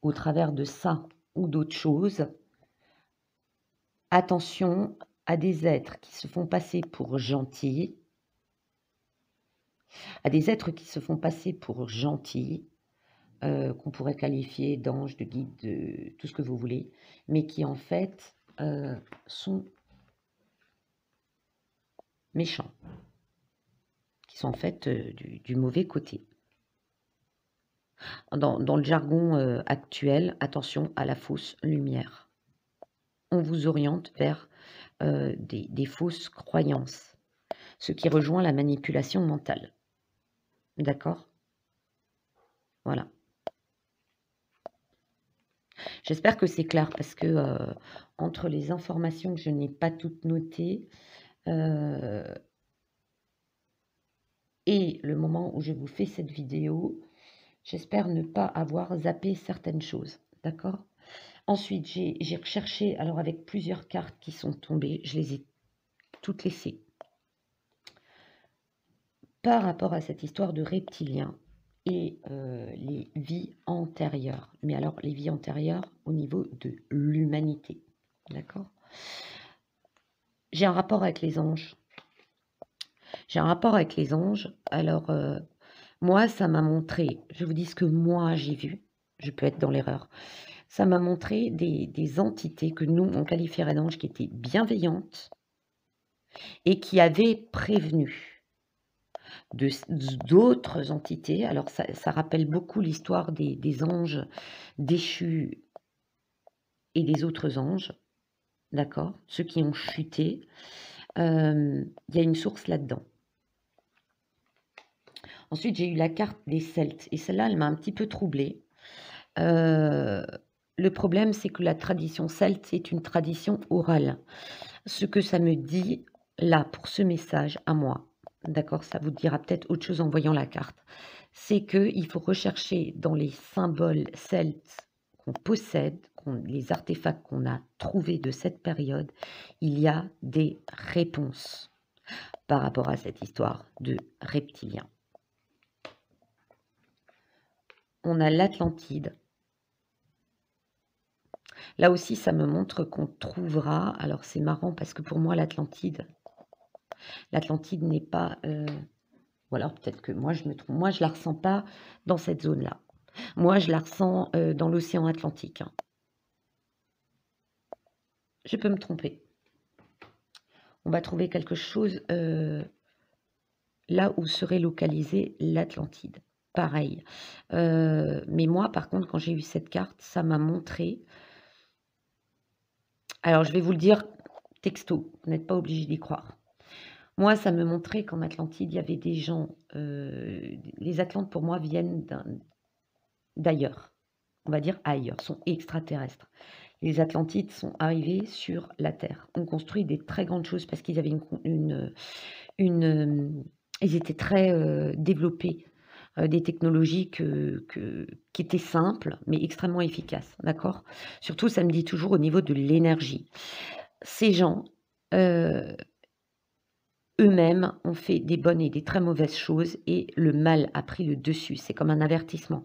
au travers de ça ou d'autres choses. Attention à des êtres qui se font passer pour gentils, à des êtres qui se font passer pour gentils, qu'on pourrait qualifier d'anges, de guides, de tout ce que vous voulez, mais qui en fait sont méchants, qui sont en fait du mauvais côté. Dans le jargon, actuel, attention à la fausse lumière. On vous oriente vers, des fausses croyances, ce qui rejoint la manipulation mentale. D'accord? Voilà. J'espère que c'est clair parce que, entre les informations que je n'ai pas toutes notées, heu et le moment où je vous fais cette vidéo, j'espère ne pas avoir zappé certaines choses, d'accord? Ensuite, j'ai recherché, alors avec plusieurs cartes qui sont tombées, je les ai toutes laissées. Par rapport à cette histoire de reptiliens et les vies antérieures. Mais alors, les vies antérieures au niveau de l'humanité, d'accord? J'ai un rapport avec les anges. J'ai un rapport avec les anges. Alors, moi, ça m'a montré, je vous dis ce que moi j'ai vu, je peux être dans l'erreur, ça m'a montré des entités que nous, on qualifierait d'anges, qui étaient bienveillantes et qui avaient prévenu d'autres entités. Alors, ça rappelle beaucoup l'histoire des anges déchus et des autres anges, d'accord? Ceux qui ont chuté. Il y a une source là-dedans. Ensuite, j'ai eu la carte des Celtes et celle-là, elle m'a un petit peu troublée. Le problème, c'est que la tradition celte, c'est une tradition orale. Ce que ça me dit, là, pour ce message à moi, d'accord, ça vous dira peut-être autre chose en voyant la carte, c'est qu'il faut rechercher dans les symboles celtes qu'on possède, les artefacts qu'on a trouvés de cette période, il y a des réponses par rapport à cette histoire de reptiliens. On a l'Atlantide. Là aussi, ça me montre qu'on trouvera, alors c'est marrant parce que pour moi, l'Atlantide n'est pas, ou alors peut-être que moi je me trompe, moi je la ressens pas dans cette zone-là. Moi, je la ressens dans l'océan Atlantique, hein. Je peux me tromper. On va trouver quelque chose là où serait localisée l'Atlantide. Pareil. Mais moi, par contre, quand j'ai eu cette carte, ça m'a montré. Alors, je vais vous le dire texto, vous n'êtes pas obligé d'y croire. Moi, ça me montrait qu'en Atlantide, il y avait des gens. Les Atlantes, pour moi, viennent d'ailleurs. On va dire ailleurs, sont extraterrestres. Les Atlantides sont arrivés sur la Terre, ont construit des très grandes choses parce qu'ils avaient ils étaient très développés, des technologies qui étaient simples mais extrêmement efficaces, d'accord? Surtout, ça me dit toujours au niveau de l'énergie. Ces gens, eux-mêmes ont fait des bonnes et des très mauvaises choses et le mal a pris le dessus. C'est comme un avertissement.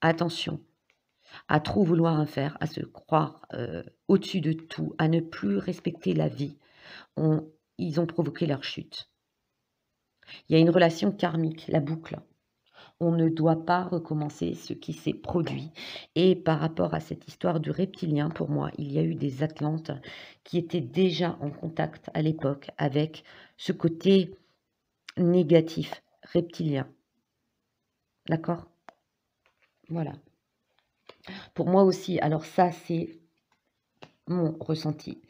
Attention, à trop vouloir en faire, à se croire au-dessus de tout, à ne plus respecter la vie. Ils ont provoqué leur chute. Il y a une relation karmique, la boucle. On ne doit pas recommencer ce qui s'est produit. Et par rapport à cette histoire du reptilien, pour moi, il y a eu des Atlantes qui étaient déjà en contact à l'époque avec ce côté négatif, reptilien. D'accord? Voilà. Pour moi aussi, alors ça, c'est mon ressenti.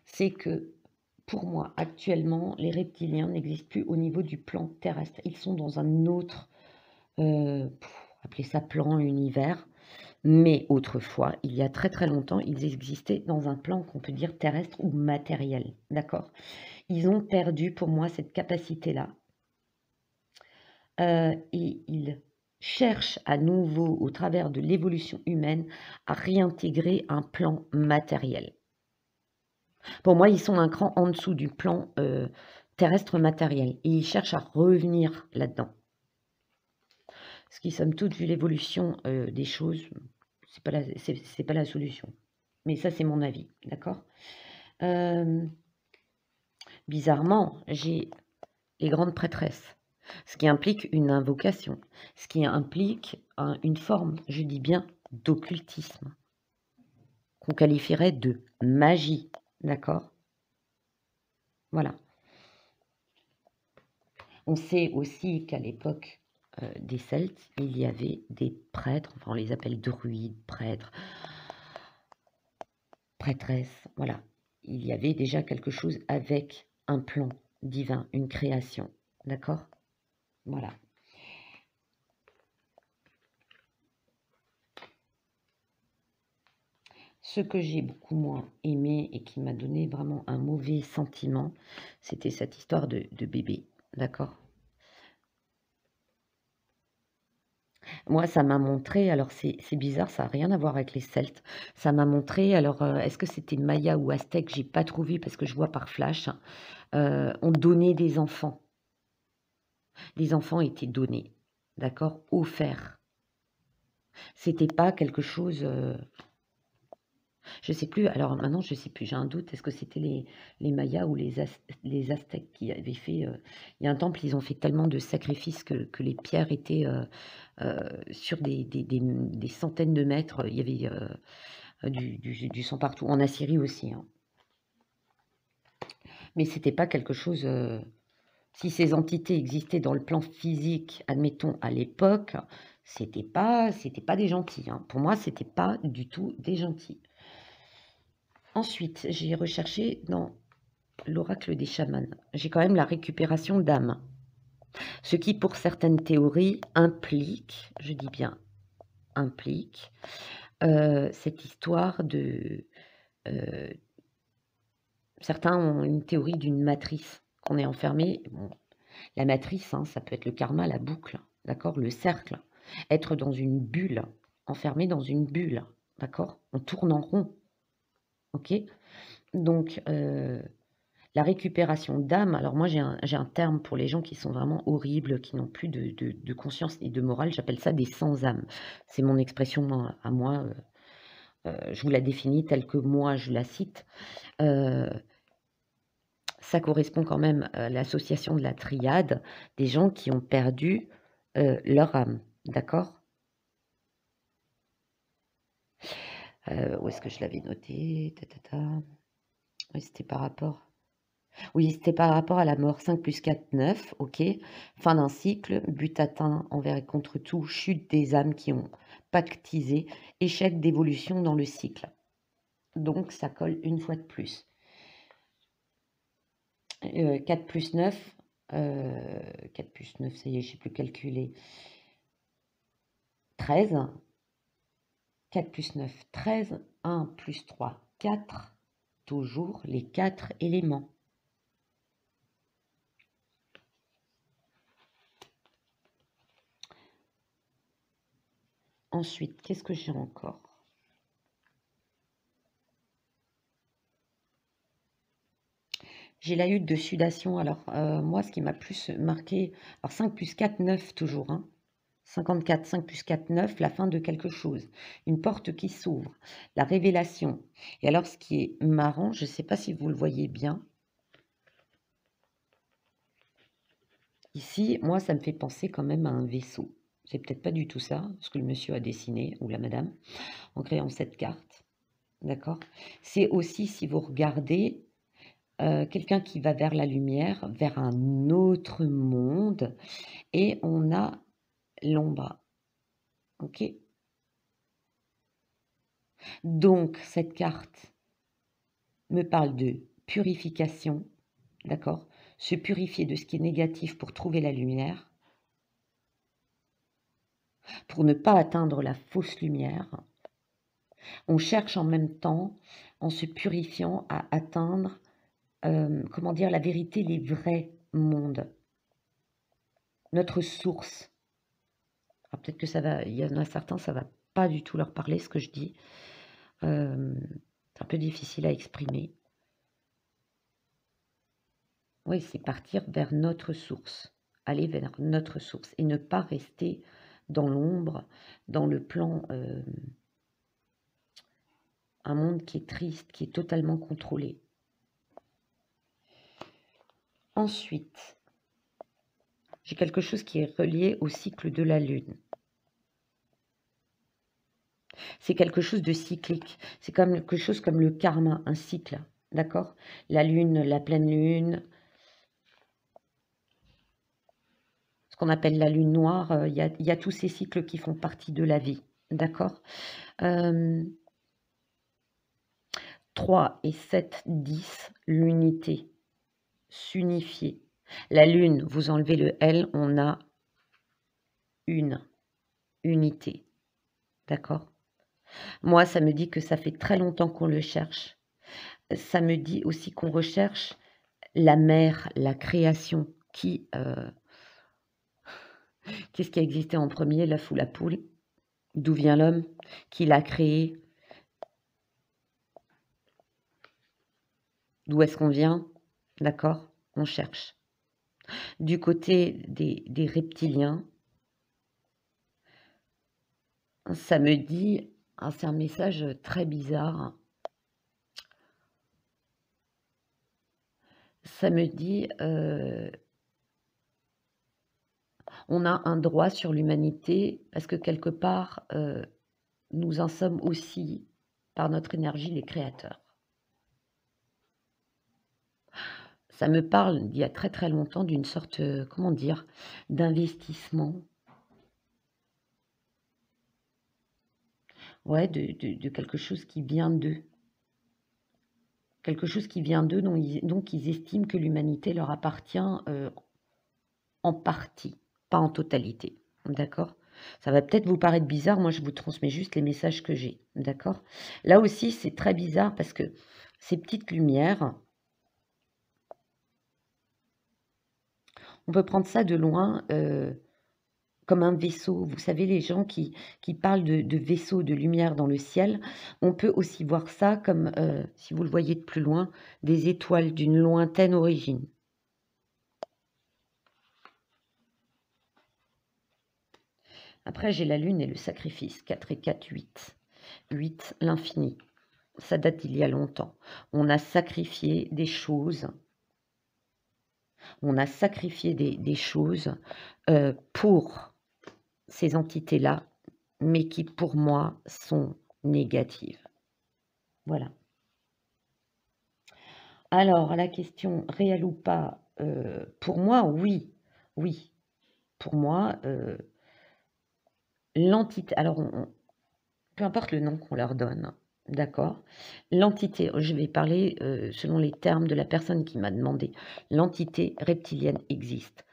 C'est que pour moi, actuellement, les reptiliens n'existent plus au niveau du plan terrestre. Ils sont dans un autre, appelez ça plan, univers. Mais autrefois, il y a très très longtemps, ils existaient dans un plan qu'on peut dire terrestre ou matériel. D'accord? Ils ont perdu pour moi cette capacité-là. Et ils cherchent à nouveau, au travers de l'évolution humaine, à réintégrer un plan matériel. Pour moi, ils sont un cran en dessous du plan terrestre matériel et ils cherchent à revenir là-dedans. Ce qui, somme toute, vu l'évolution des choses, c'est pas la solution. Mais ça, c'est mon avis, d'accord? Bizarrement, j'ai les grandes prêtresses, ce qui implique une invocation, ce qui implique une forme, je dis bien, d'occultisme, qu'on qualifierait de magie, d'accord? Voilà. On sait aussi qu'à l'époque, des Celtes, il y avait des prêtres, enfin on les appelle druides, prêtres, prêtresses, voilà. Il y avait déjà quelque chose avec un plan divin, une création, d'accord? Voilà. Ce que j'ai beaucoup moins aimé et qui m'a donné vraiment un mauvais sentiment, c'était cette histoire de bébé, d'accord? Moi, ça m'a montré, alors c'est bizarre, ça n'a rien à voir avec les Celtes. Ça m'a montré, alors est-ce que c'était Maya ou Aztèque? J'ai pas trouvé parce que je vois par flash. On donnait des enfants. Les enfants étaient donnés, d'accord? Offerts. C'était pas quelque chose. Je sais plus. Alors maintenant, je sais plus. J'ai un doute. Est-ce que c'était les Mayas ou les Aztèques qui avaient fait. Il y a un temple, ils ont fait tellement de sacrifices que les pierres étaient sur des centaines de mètres. Il y avait du sang partout. En Assyrie aussi, hein. Mais c'était pas quelque chose. Si ces entités existaient dans le plan physique, admettons à l'époque, c'était pas des gentils, hein. Pour moi, c'était pas du tout des gentils. Ensuite, j'ai recherché dans l'oracle des chamans. J'ai quand même la récupération d'âme. Ce qui, pour certaines théories, implique, je dis bien implique, cette histoire de... euh, certains ont une théorie d'une matrice, qu'on est enfermé. Bon, la matrice, hein, ça peut être le karma, la boucle, d'accord, le cercle. Être dans une bulle, enfermé dans une bulle, d'accord. On tourne en rond, ok. Donc, la récupération d'âme, alors moi j'ai un terme pour les gens qui sont vraiment horribles, qui n'ont plus de conscience et de morale, j'appelle ça des sans-âme. C'est mon expression à moi, je vous la définis telle que moi je la cite. Ça correspond quand même à l'association de la triade, des gens qui ont perdu leur âme, d'accord? Où est-ce que je l'avais noté? Oui, c'était par rapport... Oui, c'était par rapport à la mort. 5 plus 4, 9, ok. Fin d'un cycle, but atteint envers et contre tout, chute des âmes qui ont pactisé, échec d'évolution dans le cycle. Donc, ça colle une fois de plus. 4 plus 9, 4 plus 9, ça y est, je ne sais plus calculer. 13. 4 plus 9, 13. 1 plus 3, 4. Toujours les 4 éléments. Ensuite, qu'est-ce que j'ai encore? J'ai la hutte de sudation. Alors, moi, ce qui m'a plus marqué, alors 5 plus 4, 9 toujours, hein. 54, 5 plus 4, 9, la fin de quelque chose. Une porte qui s'ouvre, la révélation. Et alors, ce qui est marrant, je ne sais pas si vous le voyez bien, ici, moi, ça me fait penser quand même à un vaisseau. C'est peut-être pas du tout ça, ce que le monsieur a dessiné, ou la madame, en créant cette carte. D'accord? C'est aussi, si vous regardez, quelqu'un qui va vers la lumière, vers un autre monde, et on a l'ombre. Ok? Donc, cette carte me parle de purification, d'accord? Se purifier de ce qui est négatif pour trouver la lumière, pour ne pas atteindre la fausse lumière. On cherche en même temps, en se purifiant, à atteindre, comment dire, la vérité, les vrais mondes, notre source. Alors peut-être que ça va, il y en a certains, ça va pas du tout leur parler ce que je dis. C'est un peu difficile à exprimer. Oui, c'est partir vers notre source, aller vers notre source et ne pas rester dans l'ombre, dans le plan, un monde qui est triste, qui est totalement contrôlé. Ensuite, j'ai quelque chose qui est relié au cycle de la Lune. C'est quelque chose de cyclique. C'est comme quelque chose comme le karma, un cycle, d'accord? La Lune, la pleine Lune. ce qu'on appelle la lune noire, il y a tous ces cycles qui font partie de la vie, d'accord? 3 et 7, 10, l'unité, s'unifier. La lune, vous enlevez le L, on a une unité, d'accord? Moi, ça me dit que ça fait très longtemps qu'on le cherche. Ça me dit aussi qu'on recherche la mère, la création, qu'est-ce qui a existé en premier, l'œuf ou la poule? D'où vient l'homme? Qui l'a créé? D'où est-ce qu'on vient? D'accord? On cherche. Du côté des reptiliens, ça me dit, c'est un message très bizarre. Ça me dit, on a un droit sur l'humanité parce que quelque part, nous en sommes aussi, par notre énergie, les créateurs. Ça me parle d'il y a très très longtemps d'une sorte, comment dire, d'investissement. Ouais, de quelque chose qui vient d'eux. Quelque chose qui vient d'eux, donc ils estiment que l'humanité leur appartient en partie, pas en totalité. D'accord? Ça va peut-être vous paraître bizarre, moi je vous transmets juste les messages que j'ai. D'accord? Là aussi, c'est très bizarre parce que ces petites lumières, on peut prendre ça de loin comme un vaisseau. Vous savez, les gens qui parlent de vaisseaux de lumière dans le ciel, on peut aussi voir ça comme, si vous le voyez de plus loin, des étoiles d'une lointaine origine. Après, j'ai la lune et le sacrifice, 4 et 4, 8. 8, l'infini. Ça date d'il y a longtemps. On a sacrifié des choses. On a sacrifié des choses pour ces entités-là, mais qui pour moi sont négatives. Voilà. Alors, la question réelle ou pas, pour moi, oui. Oui. Pour moi, l'entité. Alors, peu importe le nom qu'on leur donne, d'accord? L'entité, je vais parler selon les termes de la personne qui m'a demandé. L'entité reptilienne existe.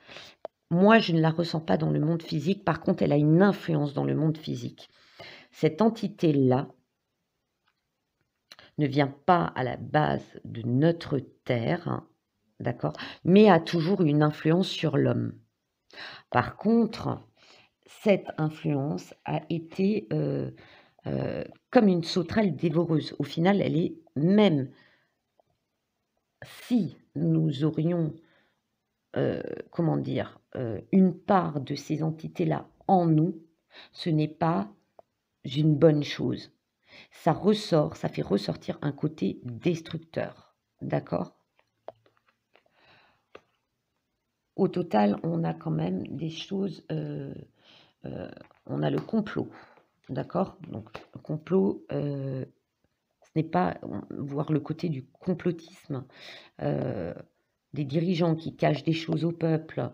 Moi, je ne la ressens pas dans le monde physique. Par contre, elle a une influence dans le monde physique. Cette entité-là ne vient pas à la base de notre Terre, hein, d'accord? Mais a toujours une influence sur l'homme. Par contre, cette influence a été comme une sauterelle dévoreuse. Au final, elle est même si nous aurions, comment dire, une part de ces entités-là en nous, ce n'est pas une bonne chose. Ça ressort, ça fait ressortir un côté destructeur. D'accord? Au total, on a quand même des choses, on a le complot. D'accord? Donc, le complot, ce n'est pas voir le côté du complotisme, des dirigeants qui cachent des choses au peuple,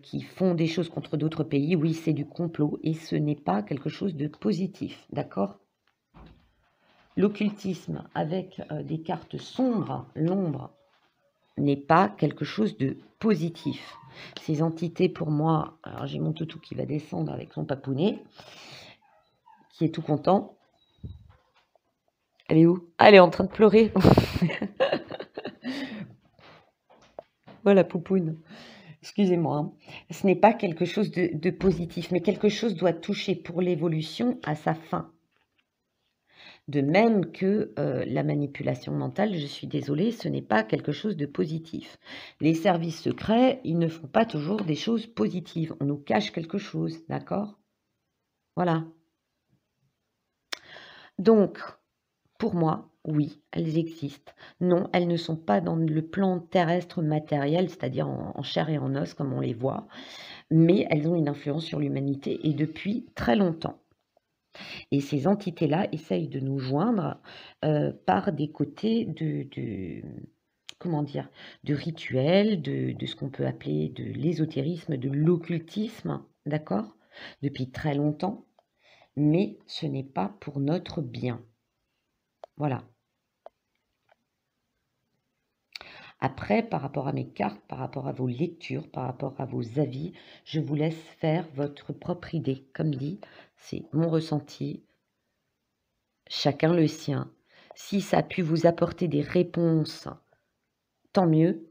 qui font des choses contre d'autres pays. Oui, c'est du complot et ce n'est pas quelque chose de positif. D'accord? L'occultisme avec des cartes sombres, l'ombre, n'est pas quelque chose de positif. Ces entités, pour moi, alors j'ai mon toutou qui va descendre avec son papounet, qui est tout content. Elle est où? Ah, elle est en train de pleurer. Voilà, poupoune. Excusez-moi. Hein. Ce n'est pas quelque chose de positif, mais quelque chose doit toucher pour l'évolution à sa fin. De même que la manipulation mentale, je suis désolée, ce n'est pas quelque chose de positif. Les services secrets, ils ne font pas toujours des choses positives. On nous cache quelque chose, d'accord? Voilà. Donc, pour moi, oui, elles existent. Non, elles ne sont pas dans le plan terrestre matériel, c'est-à-dire en chair et en os comme on les voit, mais elles ont une influence sur l'humanité et depuis très longtemps. Et ces entités-là essayent de nous joindre par des côtés comment dire, de rituels, de ce qu'on peut appeler de l'ésotérisme, de l'occultisme, d'accord? Depuis très longtemps, mais ce n'est pas pour notre bien. Voilà. Après, par rapport à mes cartes, par rapport à vos lectures, par rapport à vos avis, je vous laisse faire votre propre idée. Comme dit, c'est mon ressenti, chacun le sien. Si ça a pu vous apporter des réponses, tant mieux.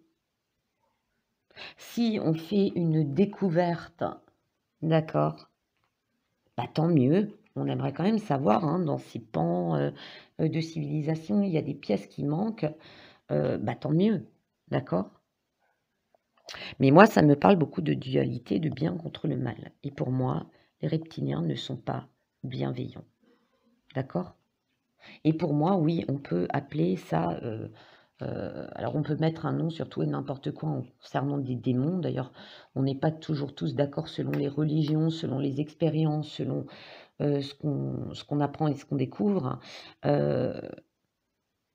Si on fait une découverte, d'accord, bah, tant mieux. On aimerait quand même savoir, hein, dans ces pans de civilisation, il y a des pièces qui manquent, bah, tant mieux, d'accord? Mais moi, ça me parle beaucoup de dualité, de bien contre le mal. Et pour moi, les reptiliens ne sont pas bienveillants, d'accord? Et pour moi, oui, on peut appeler ça, alors on peut mettre un nom sur tout et n'importe quoi en concernant des démons. D'ailleurs, on n'est pas toujours tous d'accord selon les religions, selon les expériences, selon ce qu'on apprend et ce qu'on découvre.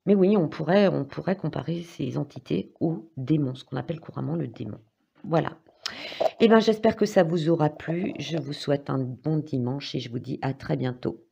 Mais oui, on pourrait comparer ces entités aux démons, ce qu'on appelle couramment le démon. Voilà. Eh bien, j'espère que ça vous aura plu. Je vous souhaite un bon dimanche et je vous dis à très bientôt.